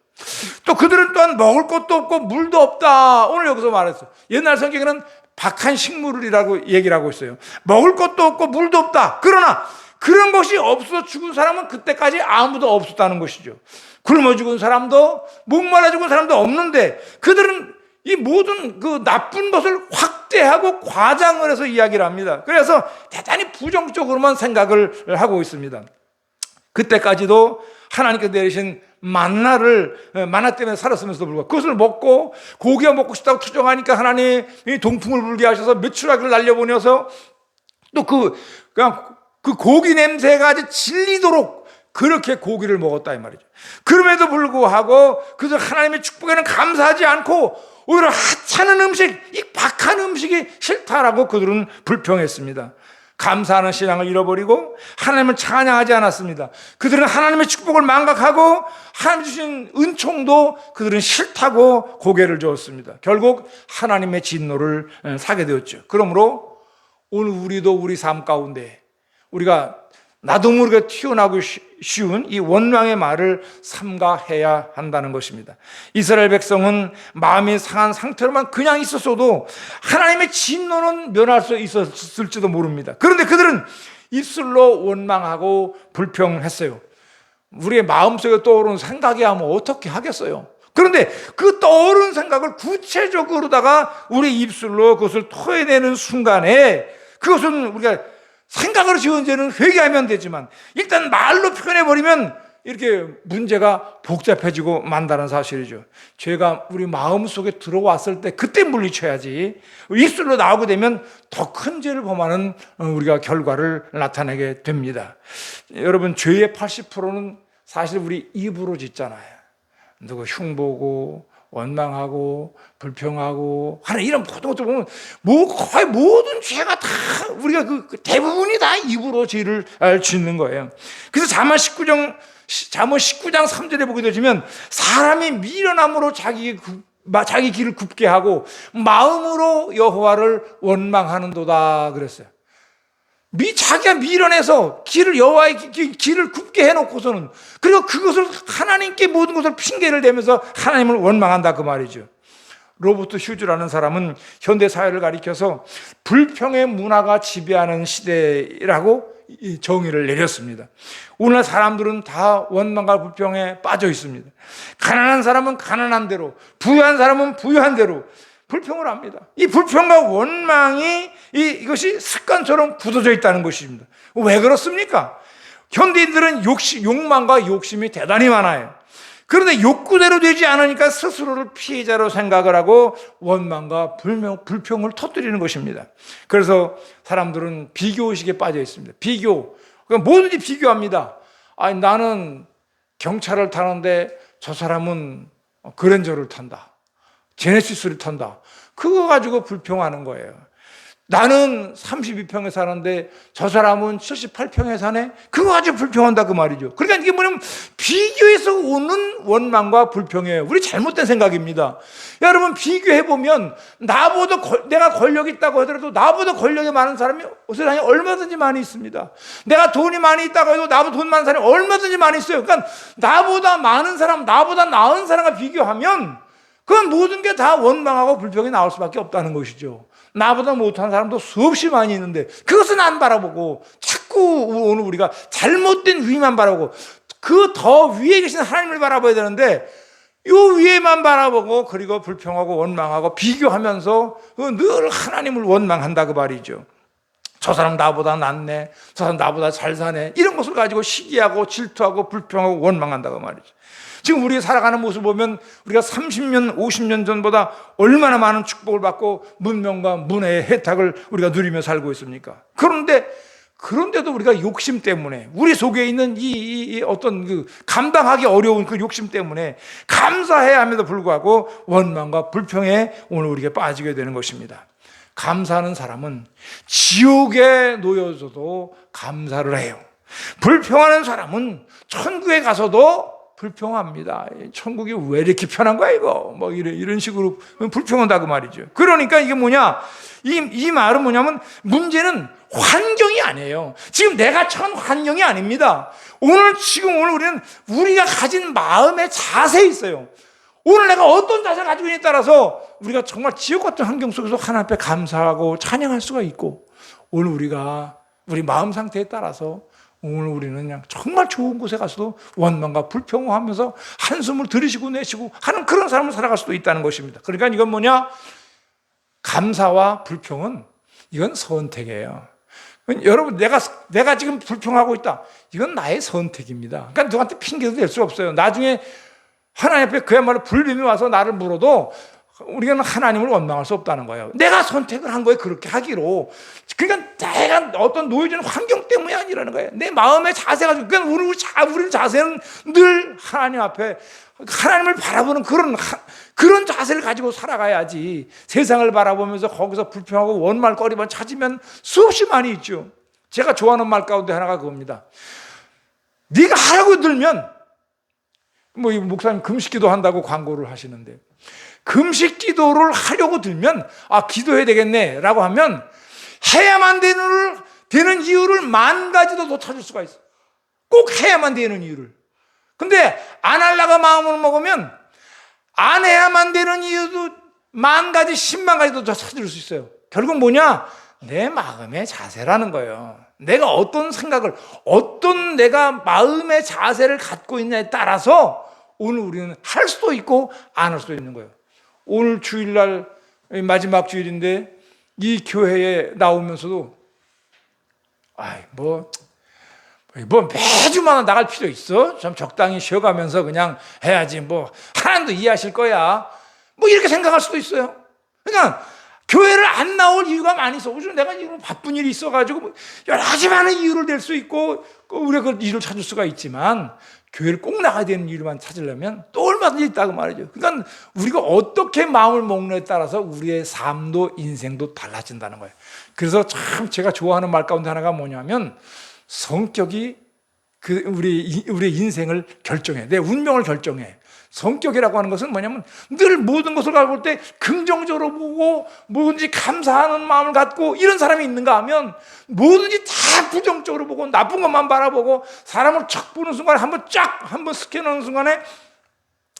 Speaker 3: 또 그들은 또한 먹을 것도 없고 물도 없다. 오늘 여기서 말했어요. 옛날 성경에는 박한 식물이라고 얘기를 하고 있어요. 먹을 것도 없고 물도 없다. 그러나 그런 것이 없어 죽은 사람은 그때까지 아무도 없었다는 것이죠. 굶어 죽은 사람도 목말라 죽은 사람도 없는데 그들은 이 모든 그 나쁜 것을 확대하고 과장을 해서 이야기를 합니다. 그래서 대단히 부정적으로만 생각을 하고 있습니다. 그때까지도 하나님께서 내리신 만나 때문에 살았으면서도 불구하고 그것을 먹고 고기가 먹고 싶다고 투정하니까 하나님이 동풍을 불게 하셔서 메추라기를 날려보내서 또 그 고기 냄새가 아주 질리도록 그렇게 고기를 먹었다 이 말이죠. 그럼에도 불구하고 그들 하나님의 축복에는 감사하지 않고 오히려 하찮은 음식, 이 박한 음식이 싫다라고 그들은 불평했습니다. 감사하는 신앙을 잃어버리고 하나님을 찬양하지 않았습니다. 그들은 하나님의 축복을 망각하고 하나님 주신 은총도 그들은 싫다고 고개를 저었습니다. 결국 하나님의 진노를 사게 되었죠. 그러므로 오늘 우리도 우리 삶 가운데 우리가 나도 모르게 튀어나오기 쉬운 이 원망의 말을 삼가해야 한다는 것입니다. 이스라엘 백성은 마음이 상한 상태로만 그냥 있었어도 하나님의 진노는 면할 수 있었을지도 모릅니다. 그런데 그들은 입술로 원망하고 불평했어요. 우리의 마음속에 떠오르는 생각이 하면 어떻게 하겠어요? 그런데 그 떠오르는 생각을 구체적으로다가 우리 입술로 그것을 토해내는 순간에 그것은 우리가 생각으로 지은 죄는 회개하면 되지만 일단 말로 표현해버리면 이렇게 문제가 복잡해지고 만다는 사실이죠. 죄가 우리 마음속에 들어왔을 때 그때 물리쳐야지 입술로 나오게 되면 더 큰 죄를 범하는 우리가 결과를 나타내게 됩니다. 여러분, 죄의 80%는 사실 우리 입으로 짓잖아요. 누구 흉보고 원망하고 불평하고 하는 이런 모든 것들 보면 거의 모든 죄가 다 우리가 그 대부분이 다 입으로 죄를 짓는 거예요. 그래서 잠언 19장 3절에 보게 되시면 사람이 미련함으로 자기 길을 굽게 하고 마음으로 여호와를 원망하는도다 그랬어요. 자기가 미련해서 여호와의 길을 굽게 해놓고서는 그리고 그것을 하나님께 모든 것을 핑계를 대면서 하나님을 원망한다 그 말이죠. 로버트 휴즈라는 사람은 현대 사회를 가리켜서 불평의 문화가 지배하는 시대라고 정의를 내렸습니다. 오늘날 사람들은 다 원망과 불평에 빠져 있습니다. 가난한 사람은 가난한 대로, 부유한 사람은 부유한 대로 불평을 합니다. 이 불평과 원망이 이것이 습관처럼 굳어져 있다는 것입니다. 왜 그렇습니까? 현대인들은 욕망과 욕심이 대단히 많아요. 그런데 욕구대로 되지 않으니까 스스로를 피해자로 생각을 하고 원망과 불평을 터뜨리는 것입니다. 그래서 사람들은 비교의식에 빠져 있습니다. 비교. 그러니까 뭐든지 비교합니다. 아니, 나는 경차를 타는데 저 사람은 그랜저를 탄다. 제네시스를 탄다. 그거 가지고 불평하는 거예요. 나는 32평에 사는데 저 사람은 78평에 사네? 그거 가지고 불평한다 그 말이죠. 그러니까 이게 뭐냐면 비교에서 오는 원망과 불평이에요. 우리 잘못된 생각입니다. 여러분 비교해보면 내가 권력이 있다고 하더라도 나보다 권력이 많은 사람이 세상에 얼마든지 많이 있습니다. 내가 돈이 많이 있다고 해도 나보다 돈 많은 사람이 얼마든지 많이 있어요. 그러니까 나보다 많은 사람, 나보다 나은 사람과 비교하면 그건 모든 게 다 원망하고 불평이 나올 수밖에 없다는 것이죠. 나보다 못한 사람도 수없이 많이 있는데 그것은 안 바라보고 자꾸 오늘 우리가 잘못된 위만 바라보고 그 더 위에 계신 하나님을 바라봐야 되는데 요 위에만 바라보고 그리고 불평하고 원망하고 비교하면서 늘 하나님을 원망한다 그 말이죠. 저 사람 나보다 낫네, 저 사람 나보다 잘 사네, 이런 것을 가지고 시기하고 질투하고 불평하고 원망한다 그 말이죠. 지금 우리가 살아가는 모습을 보면 우리가 30년, 50년 전보다 얼마나 많은 축복을 받고 문명과 문화의 혜택을 우리가 누리며 살고 있습니까? 그런데도 우리가 욕심 때문에 우리 속에 있는 이 어떤 그 감당하기 어려운 그 욕심 때문에 감사해야 함에도 불구하고 원망과 불평에 오늘 우리가 빠지게 되는 것입니다. 감사하는 사람은 지옥에 놓여져도 감사를 해요. 불평하는 사람은 천국에 가서도 불평합니다. 천국이 왜 이렇게 편한 거야 이거? 뭐 이런 식으로 불평한다 그 말이죠. 그러니까 이게 뭐냐? 이 말은 뭐냐면 문제는 환경이 아니에요. 지금 내가 처한 환경이 아닙니다. 오늘 우리는 우리가 가진 마음의 자세에 있어요. 오늘 내가 어떤 자세를 가지고 있느냐에 따라서 우리가 정말 지옥 같은 환경 속에서 하나님 앞에 감사하고 찬양할 수가 있고, 오늘 우리 마음 상태에 따라서 오늘 우리는 그냥 정말 좋은 곳에 가서도 원망과 불평하면서 한숨을 들이쉬고 내쉬고 하는 그런 삶을 살아갈 수도 있다는 것입니다. 그러니까 이건 뭐냐? 감사와 불평은 이건 선택이에요. 여러분, 내가 지금 불평하고 있다. 이건 나의 선택입니다. 그러니까 누구한테 핑계도 댈 수 없어요. 나중에 하나님 앞에 그야말로 불뱀이 와서 나를 물어도 우리는 하나님을 원망할 수 없다는 거예요. 내가 선택을 한 거예요. 그렇게 하기로. 그러니까 내가 어떤 놓여지는 환경 때문이 아니라는 거예요. 내 마음의 자세가, 그러니까 우리 자세는 늘 하나님 앞에 하나님을 바라보는 그런 자세를 가지고 살아가야지. 세상을 바라보면서 거기서 불평하고 원말거리만 찾으면 수없이 많이 있죠. 제가 좋아하는 말 가운데 하나가 그겁니다. 네가 하라고 들면, 뭐 이 목사님 금식기도 한다고 광고를 하시는데, 금식기도를 하려고 들면 기도해야 되겠네 라고 하면 해야만 되는 이유를 10,000가지도 더 찾을 수가 있어. 꼭 해야만 되는 이유를. 근데 안 하려고 마음을 먹으면 안 해야만 되는 이유도 10,000가지, 100,000가지도 더 찾을 수 있어요. 결국 뭐냐? 내 마음의 자세라는 거예요. 내가 어떤 생각을, 내가 마음의 자세를 갖고 있냐에 따라서 오늘 우리는 할 수도 있고 안 할 수도 있는 거예요. 오늘 주일날 마지막 주일인데 이 교회에 나오면서도 뭐 매주마다 나갈 필요 있어? 좀 적당히 쉬어가면서 그냥 해야지. 뭐 하나님도 이해하실 거야. 뭐 이렇게 생각할 수도 있어요. 그러니까 교회를 안 나올 이유가 많이 있어. 내가 지금 바쁜 일이 있어가지고 여러 가지 많은 이유를 댈 수 있고 우리가 그 이유를 찾을 수가 있지만 교회를 꼭 나가야 되는 이유만 찾으려면 또 얼마든지 있다고 말이죠. 그러니까 우리가 어떻게 마음을 먹느냐에 따라서 우리의 삶도 인생도 달라진다는 거예요. 그래서 참 제가 좋아하는 말 가운데 하나가 뭐냐면 성격이 우리의 인생을 결정해. 내 운명을 결정해. 성격이라고 하는 것은 뭐냐면 늘 모든 것을 볼 때 긍정적으로 보고 뭐든지 감사하는 마음을 갖고 이런 사람이 있는가 하면 뭐든지 다 부정적으로 보고 나쁜 것만 바라보고 사람을 척 보는 순간에 한번 스캔하는 순간에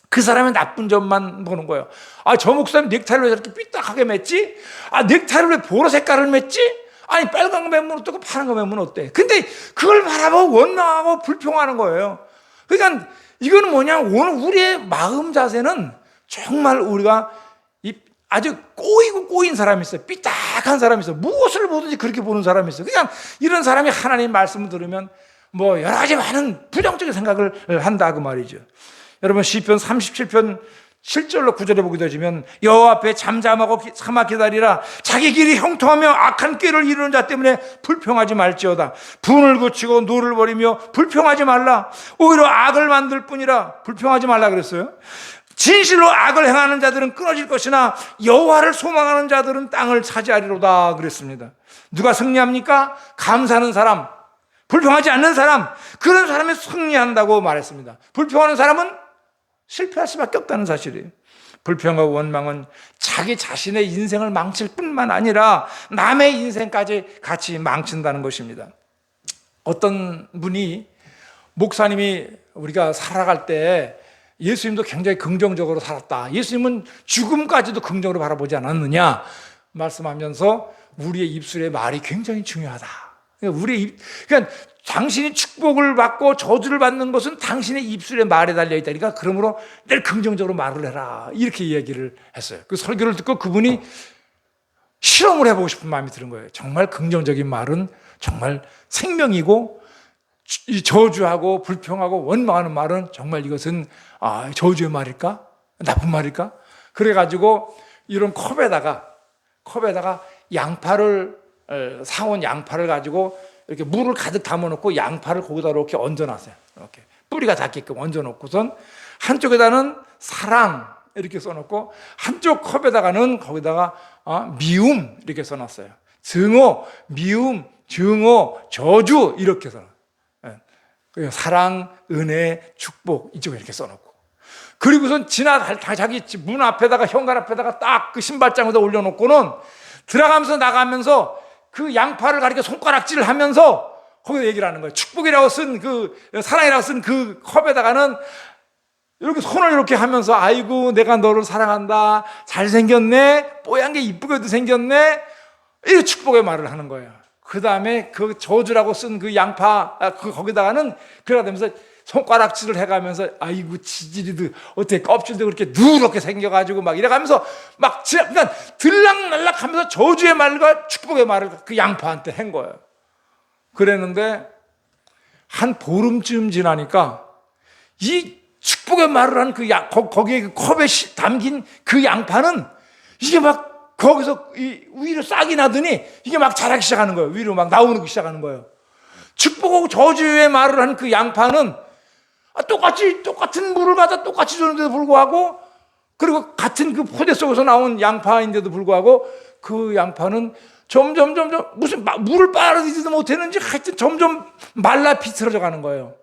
Speaker 3: 그 사람의 나쁜 점만 보는 거예요. 아, 저 목사님 넥타이를 왜 저렇게 삐딱하게 맸지? 아, 넥타이를 왜 보라 색깔을 맸지? 아니, 빨간 거 매면 어떻고 파란 거 매면 어때? 근데 그걸 바라보고 원망하고 불평하는 거예요. 그러니까 이거는 뭐냐? 오늘 우리의 마음 자세는 정말 우리가 아주 꼬인 사람이 있어요. 삐딱한 사람이 있어요. 무엇을 보든지 그렇게 보는 사람이 있어요. 그냥 이런 사람이 하나님 말씀을 들으면 뭐 여러 가지 많은 부정적인 생각을 한다 그 말이죠. 여러분 시편 37편 7절로 9절에 보게 되시면 여호와 앞에 잠잠하고 참아 기다리라. 자기 길이 형통하며 악한 꾀를 이루는 자 때문에 불평하지 말지어다. 분을 그치고 노를 버리며 불평하지 말라. 오히려 악을 만들 뿐이라. 불평하지 말라 그랬어요. 진실로 악을 행하는 자들은 끊어질 것이나 여호와를 소망하는 자들은 땅을 차지하리로다 그랬습니다. 누가 승리합니까? 감사하는 사람, 불평하지 않는 사람, 그런 사람이 승리한다고 말했습니다. 불평하는 사람은 실패할 수밖에 없다는 사실이에요. 불평과 원망은 자기 자신의 인생을 망칠 뿐만 아니라 남의 인생까지 같이 망친다는 것입니다. 어떤 분이 목사님이 우리가 살아갈 때 예수님도 굉장히 긍정적으로 살았다. 예수님은 죽음까지도 긍정으로 바라보지 않았느냐 말씀하면서 우리의 입술의 말이 굉장히 중요하다. 그러니까 당신이 축복을 받고 저주를 받는 것은 당신의 입술의 말에 달려있다니까 그러므로 늘 긍정적으로 말을 해라. 이렇게 이야기를 했어요. 그 설교를 듣고 그분이 실험을 해보고 싶은 마음이 드는 거예요. 정말 긍정적인 말은 정말 생명이고 이 저주하고 불평하고 원망하는 말은 정말 이것은 저주의 말일까? 나쁜 말일까? 그래가지고 이런 컵에다가 양파를 사온 양파를 가지고 이렇게 물을 가득 담아놓고 양파를 거기다 이렇게 얹어놨어요. 이렇게 뿌리가 닿게끔 얹어놓고선 한쪽에다는 사랑 이렇게 써놓고 한쪽 컵에다가는 거기다가 미움 이렇게 써놨어요. 증오, 미움, 증오, 저주 이렇게 써놨어요. 사랑, 은혜, 축복 이쪽에 이렇게 써놓고 그리고선 자기 문 앞에다가 현관 앞에다가 딱 그 신발장에다 올려놓고는 들어가면서 나가면서 그 양파를 가리켜 손가락질을 하면서 거기서 얘기를 하는 거예요. 축복이라고 쓴 사랑이라고 쓴 그 컵에다가는 이렇게 손을 이렇게 하면서 아이고 내가 너를 사랑한다, 잘생겼네, 뽀얀 게 이쁘게도 생겼네, 이렇게 축복의 말을 하는 거예요. 그 다음에 그 저주라고 쓴 그 양파 거기다가는 그러면서 손가락질을 해가면서 아이고 지질이도 어떻게 껍질도 그렇게 누렇게 생겨가지고 막 이래가면서 막 그냥 들락날락하면서 저주의 말과 축복의 말을 그 양파한테 한 거예요. 그랬는데 한 보름쯤 지나니까 이 축복의 말을 한 거기에 그 컵에 담긴 그 양파는 이게 막 거기서 위로 싹이 나더니 이게 막 자라기 시작하는 거예요. 위로 막 나오기 시작하는 거예요. 축복하고 저주의 말을 한 그 양파는 똑같은 물을 갖다 똑같이 주는데도 불구하고 그리고 같은 그 포대 속에서 나온 양파인데도 불구하고 그 양파는 점점 무슨 물을 빨아들이지도 못했는지 하여튼 점점 말라 비틀어져 가는 거예요.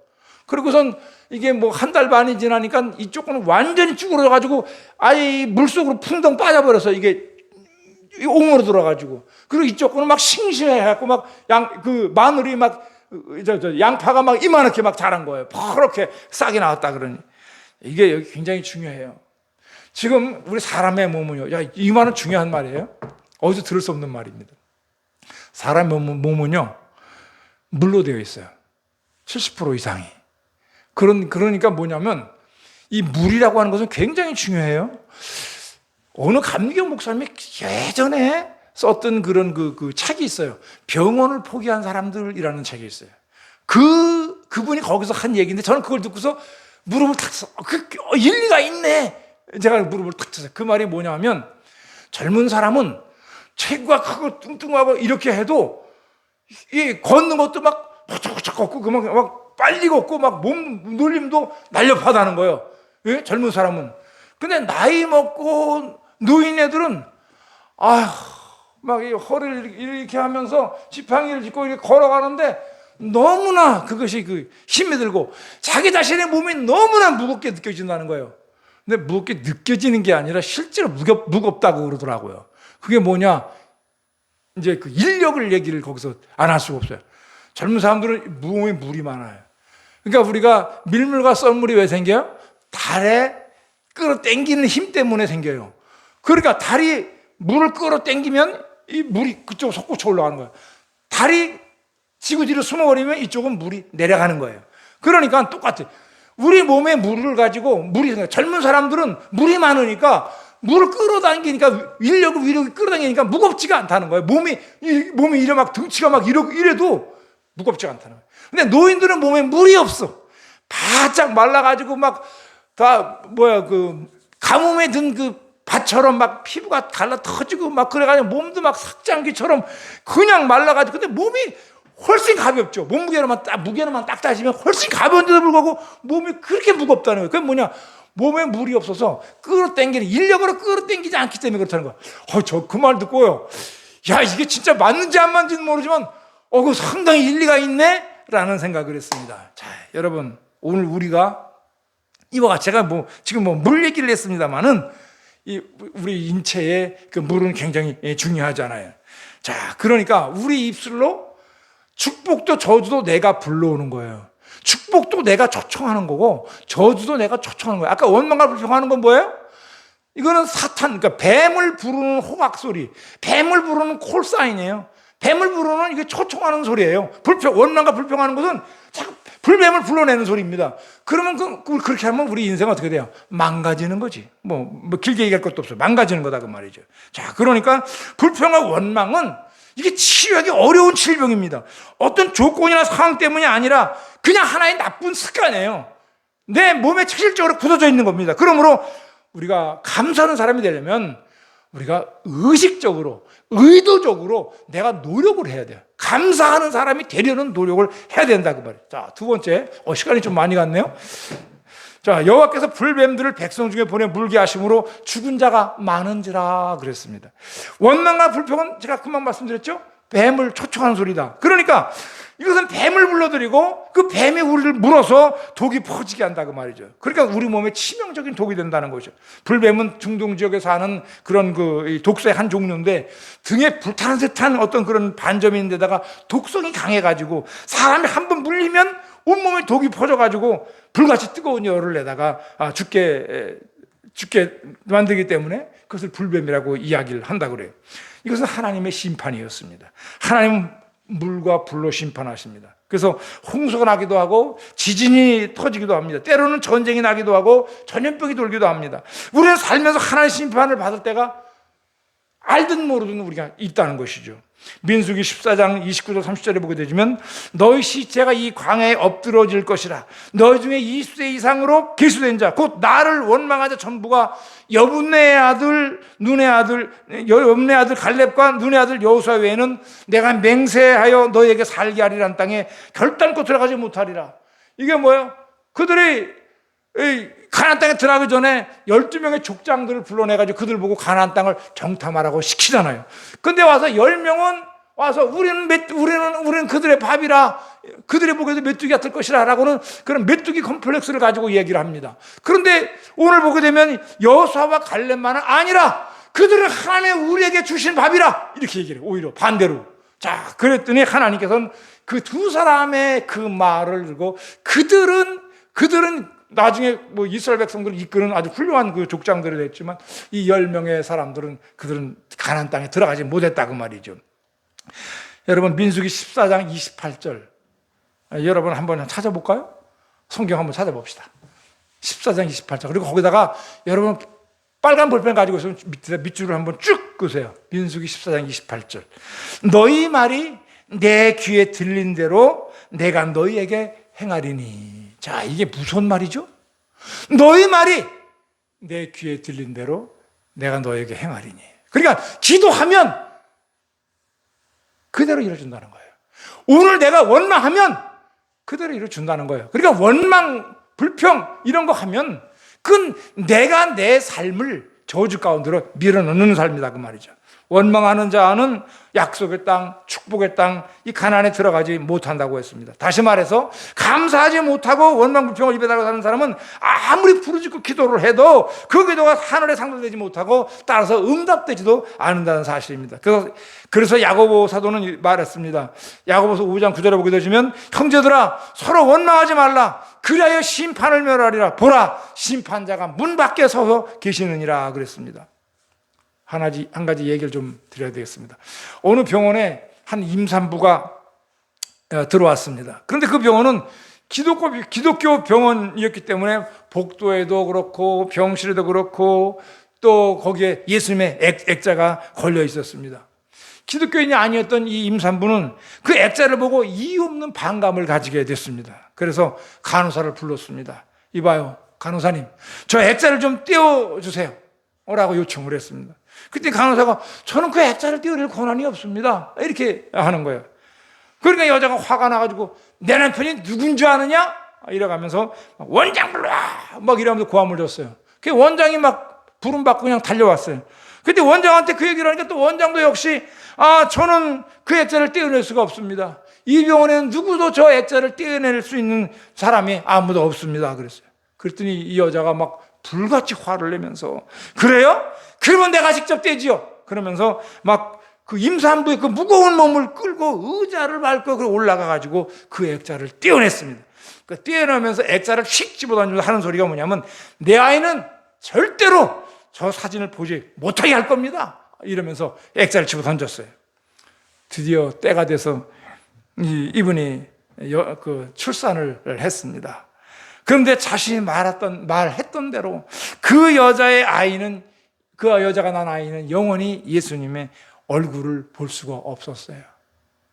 Speaker 3: 그리고선 이게 뭐 한 달 반이 지나니까 이쪽은 완전히 쭈그러져가지고 아예 물속으로 풍덩 빠져버려서 이게 옹으로 들어가지고 그리고 이쪽은 막 싱싱해갖고 막 그 마늘이 막 양파가 막 이만하게 막 자란 거예요. 퍼렇게 싹이 나왔다 그러니 이게 여기 굉장히 중요해요. 지금 우리 사람의 몸은요, 이 말은 중요한 말이에요. 어디서 들을 수 없는 말입니다. 사람의 몸은요 물로 되어 있어요. 70% 이상이. 그러니까 뭐냐면 이 물이라고 하는 것은 굉장히 중요해요. 어느 감리교 목사님이 예전에 썼던 그런 그 책이 있어요. 병원을 포기한 사람들이라는 책이 있어요. 그분이 거기서 한 얘기인데 저는 그걸 듣고서 무릎을 탁 쳤어요. 일리가 있네. 제가 무릎을 탁 쳤어요. 그 말이 뭐냐면 젊은 사람은 체구가 크고 뚱뚱하고 이렇게 해도 이 걷는 것도 막 포착포착 걷고 막 빨리 걷고 막 몸 놀림도 날렵하다는 거예요. 예? 젊은 사람은. 근데 나이 먹고 노인 애들은 막 이 허리를 이렇게 하면서 지팡이를 짚고 이렇게 걸어가는데 너무나 그것이 그 힘이 들고 자기 자신의 몸이 너무나 무겁게 느껴진다는 거예요. 근데 무겁게 느껴지는 게 아니라 실제로 무겁다고 그러더라고요. 그게 뭐냐? 이제 그 인력을 얘기를 거기서 안 할 수가 없어요. 젊은 사람들은 몸에 물이 많아요. 그러니까 우리가 밀물과 썰물이 왜 생겨요? 달에 끌어당기는 힘 때문에 생겨요. 그러니까 다리 물을 끌어당기면 이 물이 그쪽 솟구쳐 올라가는 거예요. 다리 지구 뒤로 숨어버리면 이쪽은 물이 내려가는 거예요. 그러니까 똑같아요. 우리 몸에 물을 가지고 물이 생겨요. 젊은 사람들은 물이 많으니까 물을 끌어당기니까 위력이 끌어당기니까 무겁지가 않다는 거예요. 몸이 이래 막 등치가 막 이래도 무겁지가 않다는 거예요. 근데 노인들은 몸에 물이 없어. 바짝 말라가지고 막 다 가뭄에 든 그 밭처럼 막 피부가 갈라 터지고 막 그래가지고 몸도 막 삭장기처럼 그냥 말라가지고 근데 몸이 훨씬 가볍죠. 무게로만 딱 따지면 훨씬 가벼운데도 불구하고 몸이 그렇게 무겁다는 거예요. 그게 뭐냐? 몸에 물이 없어서 인력으로 끌어당기지 않기 때문에 그렇다는 거야. 저 그 말 듣고요. 야, 이게 진짜 맞는지 안 맞는지는 모르지만, 그 상당히 일리가 있네? 라는 생각을 했습니다. 자, 여러분, 오늘 우리가 이와 같이 제가 지금 물 얘기를 했습니다만은, 우리 인체의 그 물은 굉장히 중요하잖아요. 자, 그러니까 우리 입술로 축복도 저주도 내가 불러오는 거예요. 축복도 내가 초청하는 거고 저주도 내가 초청하는 거예요. 아까 원망과 불평하는 건 뭐예요? 이거는 사탄, 그러니까 뱀을 부르는 호각 소리, 뱀을 부르는 콜사인이에요. 뱀을 부르는 이게 초청하는 소리예요. 원망과 불평하는 것은 자꾸 불뱀을 불러내는 소리입니다. 그러면 그렇게 하면 우리 인생은 어떻게 돼요? 망가지는 거지. 길게 얘기할 것도 없어요. 망가지는 거다 그 말이죠. 자, 그러니까 불평과 원망은 이게 치유하기 어려운 질병입니다. 어떤 조건이나 상황 때문이 아니라 그냥 하나의 나쁜 습관이에요. 내 몸에 체질적으로 굳어져 있는 겁니다. 그러므로 우리가 감사하는 사람이 되려면 우리가 의식적으로, 의도적으로 내가 노력을 해야 돼요. 감사하는 사람이 되려는 노력을 해야 된다 그 말이에요. 자, 두 번째, 시간이 좀 많이 갔네요. 자, 여호와께서 불뱀들을 백성 중에 보내 물게 하심으로 죽은 자가 많은지라 그랬습니다. 원망과 불평은 제가 금방 말씀드렸죠? 뱀을 초청하는 소리다. 그러니까 이것은 뱀을 불러들이고 그 뱀이 우리를 물어서 독이 퍼지게 한다 그 말이죠. 그러니까 우리 몸에 치명적인 독이 된다는 거죠. 불뱀은 중동 지역에 사는 그런 독소의 한 종류인데 등에 불타는 듯한 어떤 그런 반점인데다가 독성이 강해가지고 사람이 한번 물리면 온몸에 독이 퍼져가지고 불같이 뜨거운 열을 내다가 죽게 만들기 때문에 그것을 불뱀이라고 이야기를 한다 그래요. 이것은 하나님의 심판이었습니다. 하나님은 물과 불로 심판하십니다. 그래서 홍수가 나기도 하고 지진이 터지기도 합니다. 때로는 전쟁이 나기도 하고 전염병이 돌기도 합니다. 우리는 살면서 하나님의 심판을 받을 때가 알든 모르든 우리가 있다는 것이죠. 민수기 14장 29절 30절에 보게 되면 너희 시체가 이 광야에 엎드러질 것이라. 너희 중에 20세 이상으로 계수된 자 곧 나를 원망하자 전부가 여분네 아들 갈렙과 눈의 아들 여호수아 외에는 내가 맹세하여 너희에게 살게 하리란 땅에 결단코 들어가지 못하리라. 이게 뭐예요? 그들이 가나안 땅에 들어가기 전에 12명의 족장들을 불러내가지고 그들 보고 가나안 땅을 정탐하라고 시키잖아요. 근데 와서 10명은 와서 우리는 그들의 밥이라 그들의 목에도 메뚜기 같을 것이라 라고는 그런 메뚜기 컴플렉스를 가지고 얘기를 합니다. 그런데 오늘 보게 되면 여호수아와 갈렙만은 아니라 그들은 하나님의 우리에게 주신 밥이라 이렇게 얘기를 해요. 오히려 반대로. 자, 그랬더니 하나님께서는 그 두 사람의 그 말을 들고 그들은 나중에 이스라엘 백성들을 이끄는 아주 훌륭한 그 족장들이 됐지만 이 10명의 사람들은 그들은 가나안 땅에 들어가지 못했다 그 말이죠. 여러분 민수기 14장 28절 여러분 한번 찾아볼까요? 성경 한번 찾아봅시다. 14장 28절 그리고 거기다가 여러분 빨간 볼펜 가지고 있으면 밑줄을 한번 쭉 그으세요. 민수기 14장 28절 너희 말이 내 귀에 들린 대로 내가 너희에게 행하리니. 자, 이게 무슨 말이죠? 너희 말이 내 귀에 들린 대로 내가 너에게 행하리니. 그러니까 기도하면 그대로 이루어준다는 거예요. 오늘 내가 원망하면 그대로 이루어준다는 거예요. 그러니까 원망, 불평 이런 거 하면 그건 내가 내 삶을 저주 가운데로 밀어넣는 삶이다 그 말이죠. 원망하는 자는 약속의 땅, 축복의 땅, 이 가나안에 들어가지 못한다고 했습니다. 다시 말해서 감사하지 못하고 원망불평을 입에 달고 사는 사람은 아무리 부르짖고 기도를 해도 그 기도가 하늘에 상달되지 못하고 따라서 응답되지도 않는다는 사실입니다. 그래서 야고보 사도는 말했습니다. 야고보서 5장 9절에 보게 되시면 형제들아 서로 원망하지 말라. 그리하여 심판을 멸하리라. 보라 심판자가 문 밖에 서서 계시느니라 그랬습니다. 한 가지 얘기를 좀 드려야 되겠습니다. 어느 병원에 한 임산부가 들어왔습니다. 그런데 그 병원은 기독교 병원이었기 때문에 복도에도 그렇고 병실에도 그렇고 또 거기에 예수님의 액자가 걸려 있었습니다. 기독교인이 아니었던 이 임산부는 그 액자를 보고 이유 없는 반감을 가지게 됐습니다. 그래서 간호사를 불렀습니다. 이봐요, 간호사님, 저 액자를 좀 떼어주세요 라고 요청을 했습니다. 그때 간호사가 저는 그 액자를 떼어낼 권한이 없습니다 이렇게 하는 거예요. 그러니까 여자가 화가 나가지고 내 남편이 누군지 아느냐? 이래가면서 원장 불러와 막 이러면서 고함을 줬어요. 그 원장이 막 부름받고 그냥 달려왔어요. 근데 원장한테 그 얘기를 하니까 또 원장도 역시 저는 그 액자를 떼어낼 수가 없습니다. 이 병원에는 누구도 저 액자를 떼어낼 수 있는 사람이 아무도 없습니다 그랬어요. 그랬더니 이 여자가 막 불같이 화를 내면서 그래요? 그러면 내가 직접 떼지요. 그러면서 막 그 임산부의 그 무거운 몸을 끌고 의자를 밟고 올라가가지고 그 액자를 떼어냈습니다. 그 떼어내면서 액자를 휙 집어던지면서 하는 소리가 뭐냐면 내 아이는 절대로 저 사진을 보지 못하게 할 겁니다. 이러면서 액자를 집어던졌어요. 드디어 때가 돼서 이분이 출산을 했습니다. 그런데 자신이 말했던 대로 그 여자가 낳은 아이는 영원히 예수님의 얼굴을 볼 수가 없었어요.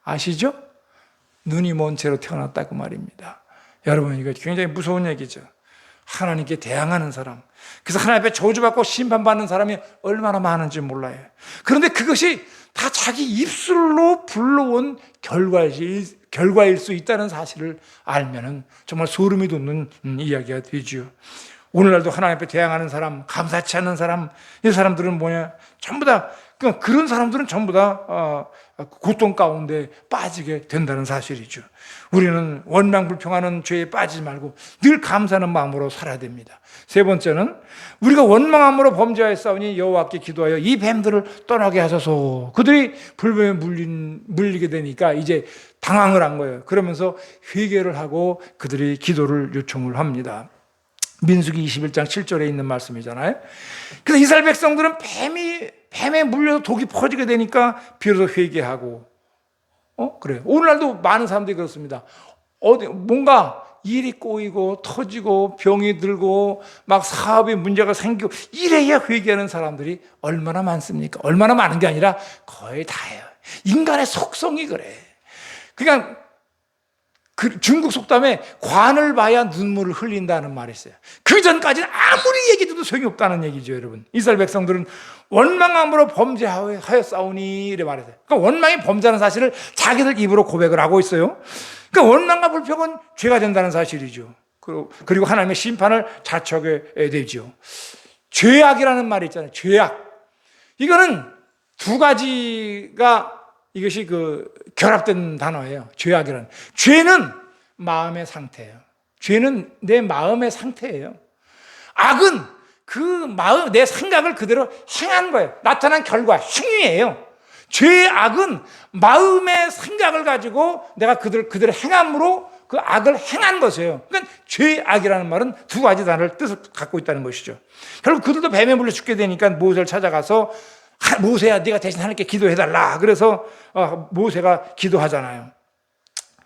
Speaker 3: 아시죠? 눈이 먼 채로 태어났다고 말입니다. 여러분, 이거 굉장히 무서운 얘기죠. 하나님께 대항하는 사람, 그래서 하나님 앞에 저주받고 심판받는 사람이 얼마나 많은지 몰라요. 그런데 그것이 다 자기 입술로 불러온 결과일 수 있다는 사실을 알면은 정말 소름이 돋는 이야기가 되죠. 오늘날도 하나님 앞에 대항하는 사람, 감사치 않는 사람, 이 사람들은 뭐냐? 전부 다 그런 사람들은 전부 다 고통 가운데 빠지게 된다는 사실이죠. 우리는 원망불평하는 죄에 빠지지 말고 늘 감사하는 마음으로 살아야 됩니다. 세 번째는 우리가 원망함으로 범죄하였사오니 여호와께 기도하여 이 뱀들을 떠나게 하소서. 그들이 불뱀에 물리게 되니까 이제 당황을 한 거예요. 그러면서 회개를 하고 그들이 기도를 요청을 합니다. 민수기 21장 7절에 있는 말씀이잖아요. 그래서 이스라엘 백성들은 뱀에 물려서 독이 퍼지게 되니까 비로소 회개하고, 그래요. 오늘날도 많은 사람들이 그렇습니다. 뭔가 일이 꼬이고 터지고 병이 들고 막 사업에 문제가 생기고 이래야 회개하는 사람들이 얼마나 많습니까? 얼마나 많은 게 아니라 거의 다예요. 인간의 속성이 그래. 그러니까 중국 속담에 관을 봐야 눈물을 흘린다는 말이 있어요. 그 전까지는 아무리 얘기해도 소용이 없다는 얘기죠, 여러분. 이스라엘 백성들은 원망함으로 범죄하였사오니 이래 말했어요. 그러니까 원망이 범죄하는 사실을 자기들 입으로 고백을 하고 있어요. 그러니까 원망과 불평은 죄가 된다는 사실이죠. 그리고 하나님의 심판을 자초하게 되죠. 죄악이라는 말이 있잖아요. 죄악. 이거는 두 가지가 이것이 결합된 단어예요. 죄악이라는. 죄는 마음의 상태예요. 죄는 내 마음의 상태예요. 악은 내 생각을 그대로 행한 거예요. 나타난 결과, 행위예요. 죄악은 마음의 생각을 가지고 내가 그들을 행함으로 그 악을 행한 것이에요. 그러니까 죄악이라는 말은 두 가지 단어를 뜻을 갖고 있다는 것이죠. 결국 그들도 뱀에 물려 죽게 되니까 모세를 찾아가서 모세야, 네가 대신 하나님께 기도해달라. 그래서 모세가 기도하잖아요.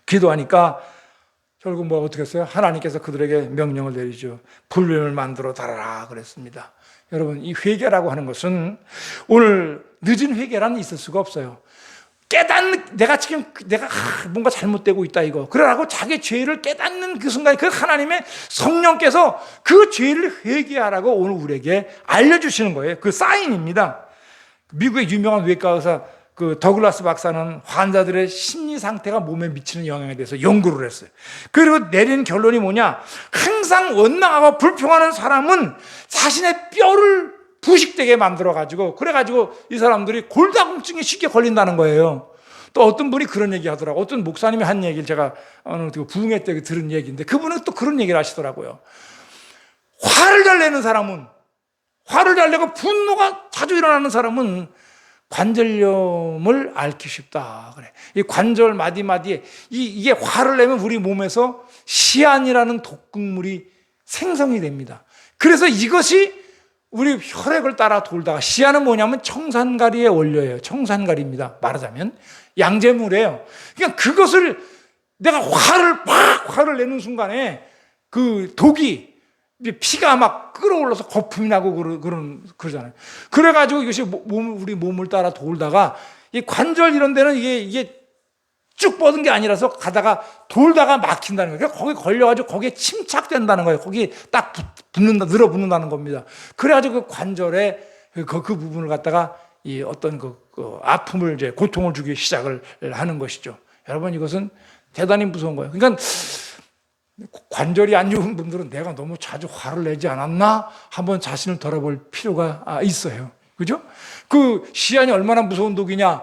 Speaker 3: 기도하니까 결국 어떻게 했어요? 하나님께서 그들에게 명령을 내리죠. 불뱀을 만들어 달아라 그랬습니다. 여러분, 이 회개라고 하는 것은 오늘 늦은 회개란 있을 수가 없어요. 내가 뭔가 잘못되고 있다 이거. 그러라고 자기 죄를 깨닫는 그 순간에 그 하나님의 성령께서 그 죄를 회개하라고 오늘 우리에게 알려주시는 거예요. 그 사인입니다. 미국의 유명한 외과 의사 더글라스 박사는 환자들의 심리 상태가 몸에 미치는 영향에 대해서 연구를 했어요. 그리고 내린 결론이 뭐냐? 항상 원망하고 불평하는 사람은 자신의 뼈를 부식되게 만들어가지고, 그래가지고 이 사람들이 골다공증에 쉽게 걸린다는 거예요. 또 어떤 분이 그런 얘기 하더라고요. 어떤 목사님이 한 얘기를 제가 부흥회 때 들은 얘기인데, 그분은 또 그런 얘기를 하시더라고요. 화를 잘 내는 사람은, 화를 잘 내고 분노가 자주 일어나는 사람은 관절염을 앓기 쉽다. 그래. 이 관절 마디마디에 이게 화를 내면 우리 몸에서 시안이라는 독극물이 생성이 됩니다. 그래서 이것이 우리 혈액을 따라 돌다가, 시안은 뭐냐면 청산가리의 원료예요. 청산가리입니다. 말하자면 양재물이에요. 그러니까 그것을 내가 화를 내는 순간에 그 독이 피가 막 끓어올라서 거품이 나고 그러잖아요. 그래가지고 이것이 우리 몸을 따라 돌다가 이 관절 이런 데는 이게 쭉 뻗은 게 아니라서 가다가 돌다가 막힌다는 거예요. 거기 걸려가지고 거기에 침착된다는 거예요. 거기 딱 늘어붙는다는 겁니다. 그래가지고 그 관절에 그 부분을 갖다가 이 어떤 그 아픔을 이제 고통을 주기 시작을 하는 것이죠. 여러분, 이것은 대단히 무서운 거예요. 그러니까 관절이 안 좋은 분들은 내가 너무 자주 화를 내지 않았나? 한번 자신을 돌아볼 필요가 있어요. 그죠? 그 시안이 얼마나 무서운 독이냐?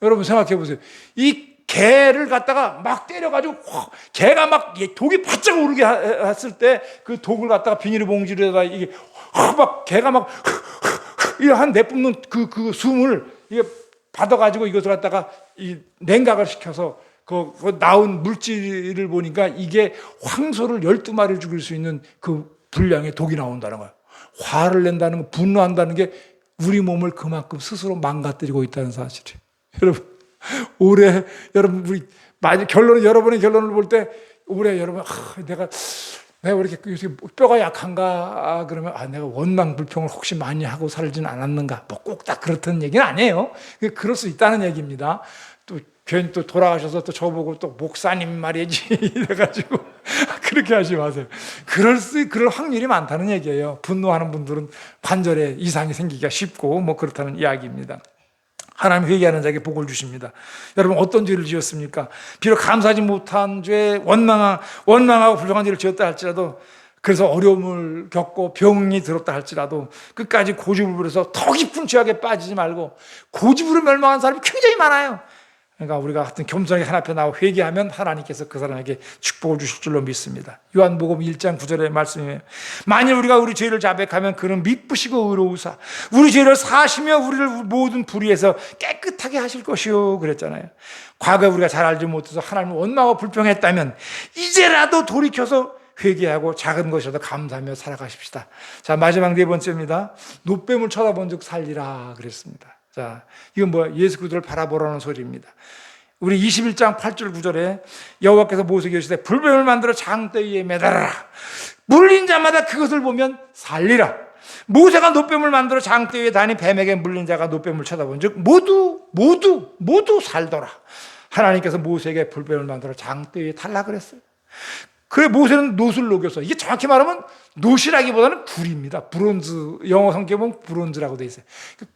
Speaker 3: 여러분 생각해 보세요. 이 개를 갖다가 막 때려가지고 개가 막 독이 바짝 오르게 했을 때 그 독을 갖다가 비닐봉지에다가 이게 막 개가 막 한 내뿜는 그 숨을 이게 받아가지고 이것을 갖다가 이 냉각을 시켜서 그 나온 물질을 보니까 이게 황소를 12마리를 죽일 수 있는 그 분량의 독이 나온다는 거예요. 화를 낸다는 거, 분노한다는 게 우리 몸을 그만큼 스스로 망가뜨리고 있다는 사실이에요. 여러분, 올해 여러분 우리 여러분의 결론을 볼 때 올해 여러분 내가 왜 이렇게 뼈가 약한가? 그러면 내가 원망 불평을 혹시 많이 하고 살지는 않았는가? 뭐 꼭 딱 그렇다는 얘기는 아니에요. 그럴 수 있다는 얘기입니다. 또 괜히 또 돌아가셔서 또 저보고 또 목사님 말이지 이래가지고 그렇게 하지 마세요. 그럴 확률이 많다는 얘기예요. 분노하는 분들은 관절에 이상이 생기기가 쉽고 뭐 그렇다는 이야기입니다. 하나님 회개하는 자에게 복을 주십니다. 여러분, 어떤 죄를 지었습니까? 비록 감사하지 못한 죄, 원망하고 불평한 죄를 지었다 할지라도, 그래서 어려움을 겪고 병이 들었다 할지라도 끝까지 고집을 부려서 더 깊은 죄악에 빠지지 말고, 고집으로 멸망한 사람이 굉장히 많아요. 그러니까 우리가 하여튼 겸손하게 하나님 앞에 나와 회개하면 하나님께서 그 사람에게 축복을 주실 줄로 믿습니다. 요한복음 1장 9절의 말씀이에요. 만일 우리가 우리 죄를 자백하면 그는 미쁘시고 의로우사 우리 죄를 사하시며 우리를 모든 불의에서 깨끗하게 하실 것이요 그랬잖아요. 과거에 우리가 잘 알지 못해서 하나님을 원망하고 불평했다면 이제라도 돌이켜서 회개하고 작은 것이라도 감사하며 살아가십시다. 자, 마지막 네 번째입니다. 노뱀을 쳐다본 즉 살리라 그랬습니다. 자, 이건 뭐야? 예수 그리스도를 바라보라는 소리입니다. 우리 21장 8절 9절에 여호와께서 모세에게 이르시되 불뱀을 만들어 장대 위에 매달아라. 물린 자마다 그것을 보면 살리라. 모세가 노뱀을 만들어 장대 위에 다니 뱀에게 물린 자가 노뱀을 쳐다본 즉 모두 살더라. 하나님께서 모세에게 불뱀을 만들어 장대 위에 달라 그랬어요. 그래 모세는 놋을 녹여서, 이게 정확히 말하면 놋이라기보다는 구리입니다. 브론즈, 영어 성경에 보면 브론즈라고 돼 있어요.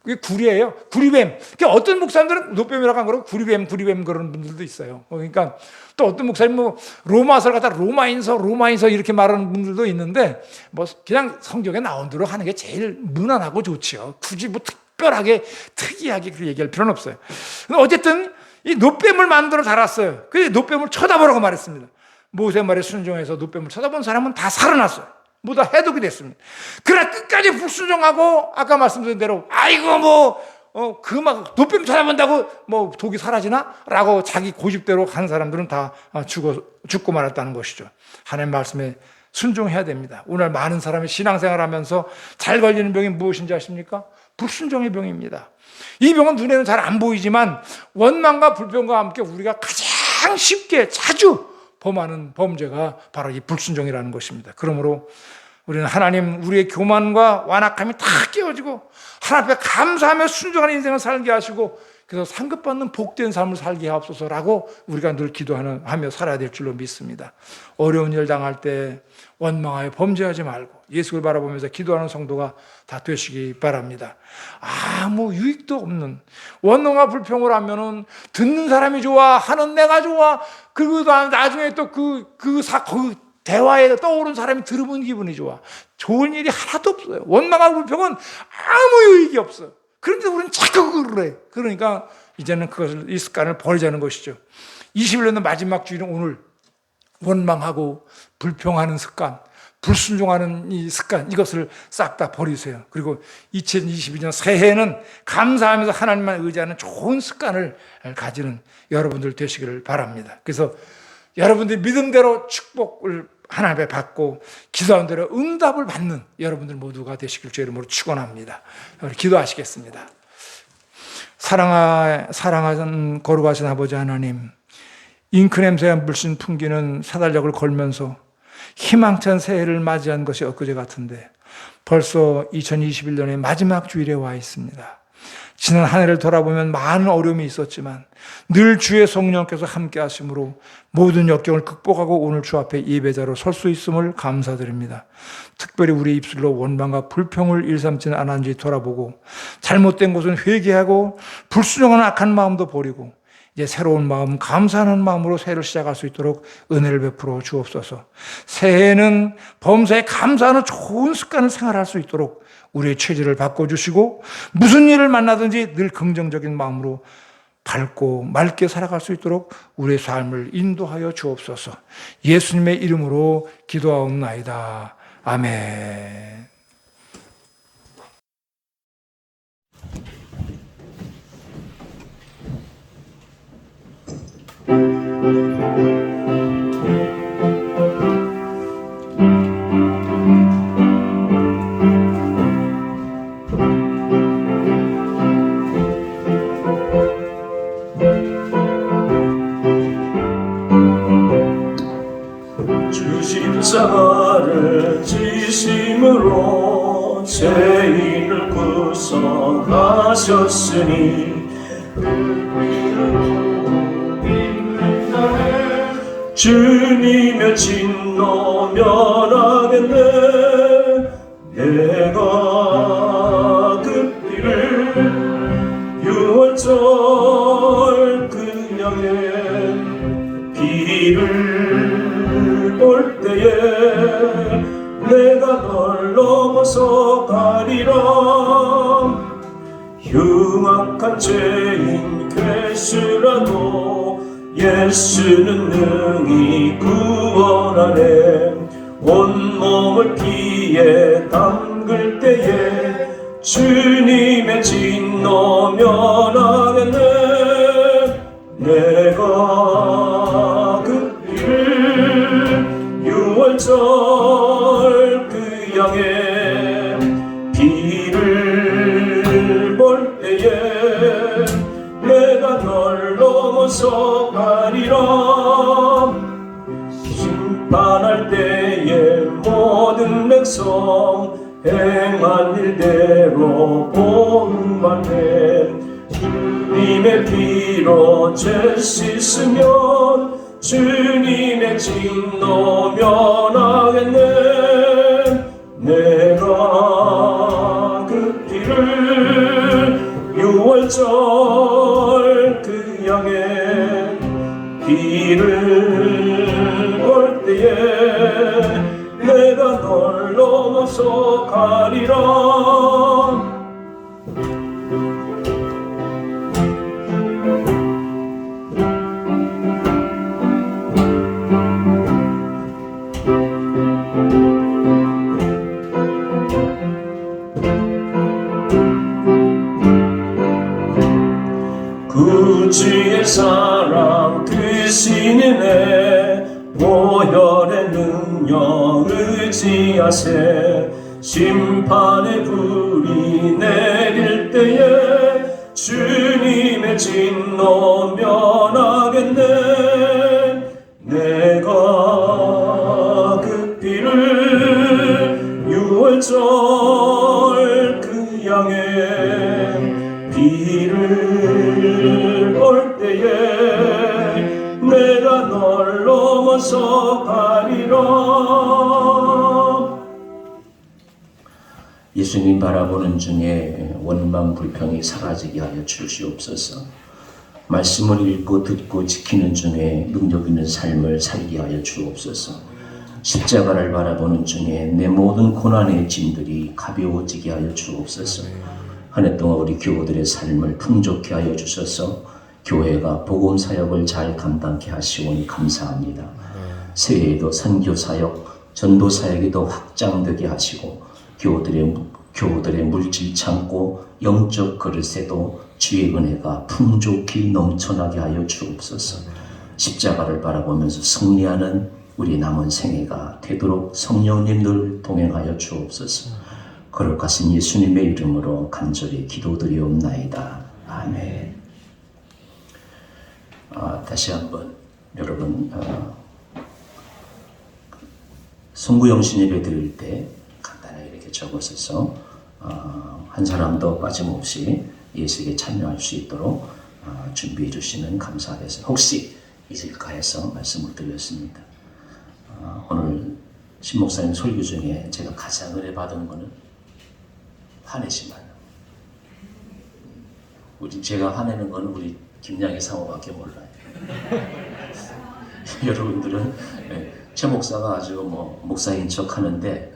Speaker 3: 그게 구리예요. 구리뱀. 그러니까 어떤 목사님들은 놋뱀이라고 한 거로 구리뱀 그런 분들도 있어요. 그러니까 또 어떤 목사님 뭐 로마서를 갖다 로마인서 이렇게 말하는 분들도 있는데, 뭐 그냥 성경에 나온 대로 하는 게 제일 무난하고 좋지요. 굳이 뭐 특이하게 그 얘기할 필요는 없어요. 근데 어쨌든 이 놋뱀을 만들어 달았어요. 그래서 놋뱀을 쳐다보라고 말했습니다. 모세 말에 순종해서 놋뱀을 쳐다본 사람은 다 살아났어요. 모두 해독이 됐습니다. 그러나 끝까지 불순종하고 아까 말씀드린 대로 아이고 놋뱀 쳐다본다고 뭐 독이 사라지나? 라고 자기 고집대로 간 사람들은 다 죽고 말았다는 것이죠. 하나님 말씀에 순종해야 됩니다. 오늘 많은 사람이 신앙생활하면서 잘 걸리는 병이 무엇인지 아십니까? 불순종의 병입니다. 이 병은 눈에는 잘 안 보이지만 원망과 불평과 함께 우리가 가장 쉽게 자주 범하는 범죄가 바로 이 불순종이라는 것입니다. 그러므로 우리는 하나님 우리의 교만과 완악함이 다 깨어지고 하나님 앞에 감사하며 순종하는 인생을 살게 하시고, 그래서 상급받는 복된 삶을 살게 하옵소서라고 우리가 늘 기도하며 살아야 될 줄로 믿습니다. 어려운 일 당할 때 원망하여 범죄하지 말고 예수를 바라보면서 기도하는 성도가 다 되시기 바랍니다. 아무 유익도 없는 원망과 불평을 하면은 듣는 사람이 좋아, 하는 내가 좋아, 그리고 나중에 또 대화에 떠오른 사람이 들으면 기분이 좋아. 좋은 일이 하나도 없어요. 원망하고 불평은 아무 유익이 없어. 그런데 우리는 자꾸 그래. 그러니까 이제는 그것을, 이 습관을 버리자는 것이죠. 21년도 마지막 주일은 오늘 원망하고 불평하는 습관, 불순종하는 이 습관, 이것을 싹 다 버리세요. 그리고 2022년 새해에는 감사하면서 하나님만 의지하는 좋은 습관을 가지는 여러분들 되시기를 바랍니다. 그래서 여러분들이 믿음대로 축복을 하나님께 받고 기도한 대로 응답을 받는 여러분들 모두가 되시길 주의 이름으로 축원합니다. 우리 기도하시겠습니다. 사랑하신 거룩하신 아버지 하나님, 잉크 냄새가 물씬 풍기는 사달력을 걸면서 희망찬 새해를 맞이한 것이 엊그제 같은데 벌써 2021년의 마지막 주일에 와 있습니다. 지난 한 해를 돌아보면 많은 어려움이 있었지만 늘 주의 성령께서 함께 하심으로 모든 역경을 극복하고 오늘 주 앞에 예배자로 설 수 있음을 감사드립니다. 특별히 우리 입술로 원망과 불평을 일삼지는 않았는지 돌아보고 잘못된 것은 회개하고 불순종하는 악한 마음도 버리고 이제 새로운 마음, 감사하는 마음으로 새해를 시작할 수 있도록 은혜를 베풀어 주옵소서. 새해에는 범사에 감사하는 좋은 습관을 생활할 수 있도록 우리의 체질을 바꿔주시고 무슨 일을 만나든지 늘 긍정적인 마음으로 밝고 맑게 살아갈 수 있도록 우리의 삶을 인도하여 주옵소서. 예수님의 이름으로 기도하옵나이다. 아멘.
Speaker 2: 주 십자가를 지심으로 죄인을 구속하셨으니 주님의 진노 면하겠네. 내가 그 피를 6월절 그 양의 피를 볼 때에 내가 널 넘어서 가리라. 흉악한 죄인 괴수라도 예수는 능히 구원하네. 온몸을 피에 담글 때에 주님의 진노 면하겠네. 내가 그 피를 6월절 그 양의 피를 볼 때에 내가 널 넘어서 가리라. 심판할 때에 모든 백성 행한 일대로 본받네. 주님의 피로 죄 씻으면 주님의 진노 면하겠네. 내가 그 피를 6월절 그 양의 피를 볼 때에 내가 널 넘어서 가리라. 구주의 사랑 그 신인의 보혈의 능력 의지하세. 심판의 불이 내릴 때에 주님의 진노 면하겠네. 내가 그 피를 6월절 그 양의 피를 볼 때에 내가 널 넘어서 가리라.
Speaker 1: 예수님 바라보는 중에 원망 불평이 사라지게 하여 주시옵소서. 말씀을 읽고 듣고 지키는 중에 능력 있는 삶을 살게 하여 주옵소서. 십자가를 바라보는 중에 내 모든 고난의 짐들이 가벼워지게 하여 주옵소서. 한 해 동안 우리 교우들의 삶을 풍족케 하여 주셔서 교회가 복음 사역을 잘 감당케 하시오니 감사합니다. 새해에도 선교 사역, 전도 사역이 더 확장되게 하시고 교우들의 물질 창고, 영적 그릇에도 주의 은혜가 풍족히 넘쳐나게 하여 주옵소서. 십자가를 바라보면서 승리하는 우리 남은 생애가 되도록 성령님 늘 동행하여 주옵소서. 거룩하신 예수님의 이름으로 간절히 기도드리옵나이다. 아멘. 다시 한번 여러분 송구영신 예배 드릴 때 간단하게 이렇게 적어서 한 사람도 빠짐없이 예식에 참여할 수 있도록 준비해 주시면 감사하겠습니다. 혹시 있을까 해서 말씀을 드렸습니다. 오늘 신 목사님 설교 중에 제가 가장 은혜 받은 거는 화내지 마요. 제가 화내는 거는 우리 김양희 사모밖에 몰라요. 여러분들은 최 목사가 아주 목사인 척 하는데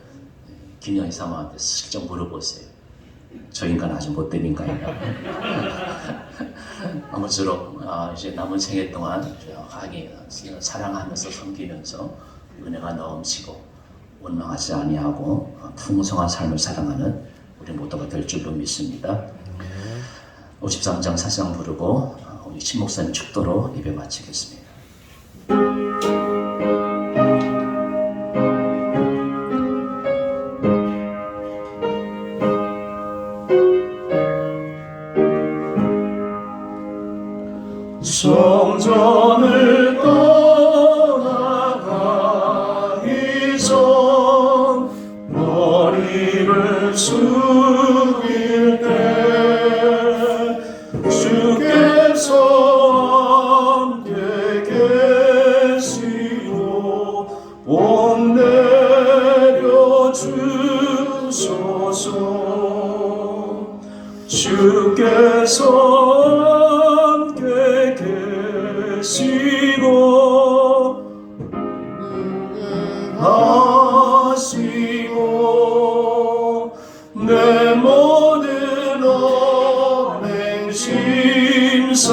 Speaker 1: 김양희 사모한테 슬쩍 물어보세요. 저 인간 아주 못된 인간이라고. 아무쪼록 이제 남은 생애 동안 하게 사랑하면서 섬기면서 은혜가 넘치고 원망하지 아니하고 풍성한 삶을 살아가는 우리 모두가 될 줄로 믿습니다. 53장 사상 부르고 우리 신 목사님 축도로 예배 마치겠습니다.
Speaker 2: 성전을 떠나가기 전 머리를 숙일 때 주께서 함께 계시고 복 내려 주소서. 주께서 하시고 내 모든 언행 심사를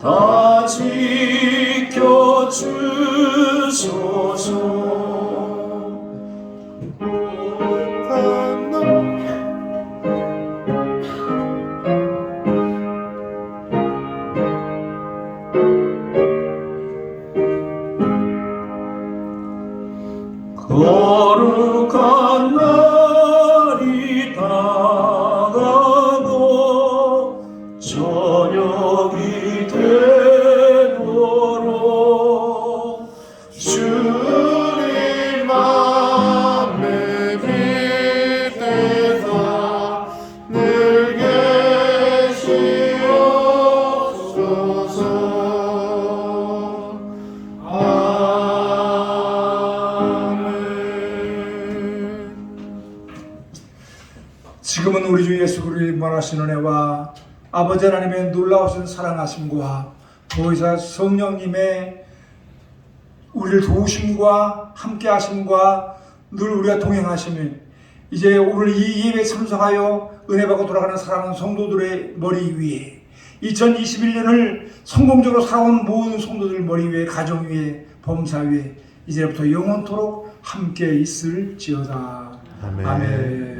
Speaker 2: 다 지켜 주소서. 거룩한 날이 다가고 저녁이 되도록 주님 맘에 빛대사 늘 계시옵소서.
Speaker 3: 지금은 우리 주 예수 그리스도의 무한하신 은혜와 아버지 하나님의 놀라우신 사랑하심과 보혜사 성령님의 우리를 도우심과 함께하심과 늘 우리가 동행하심이 이제 오늘 이 예배에 참석하여 은혜받고 돌아가는 사랑하는 성도들의 머리 위에 2021년을 성공적으로 살아온 모든 성도들 머리 위에, 가정 위에, 범사 위에 이제부터 영원토록 함께 있을지어다. 아멘.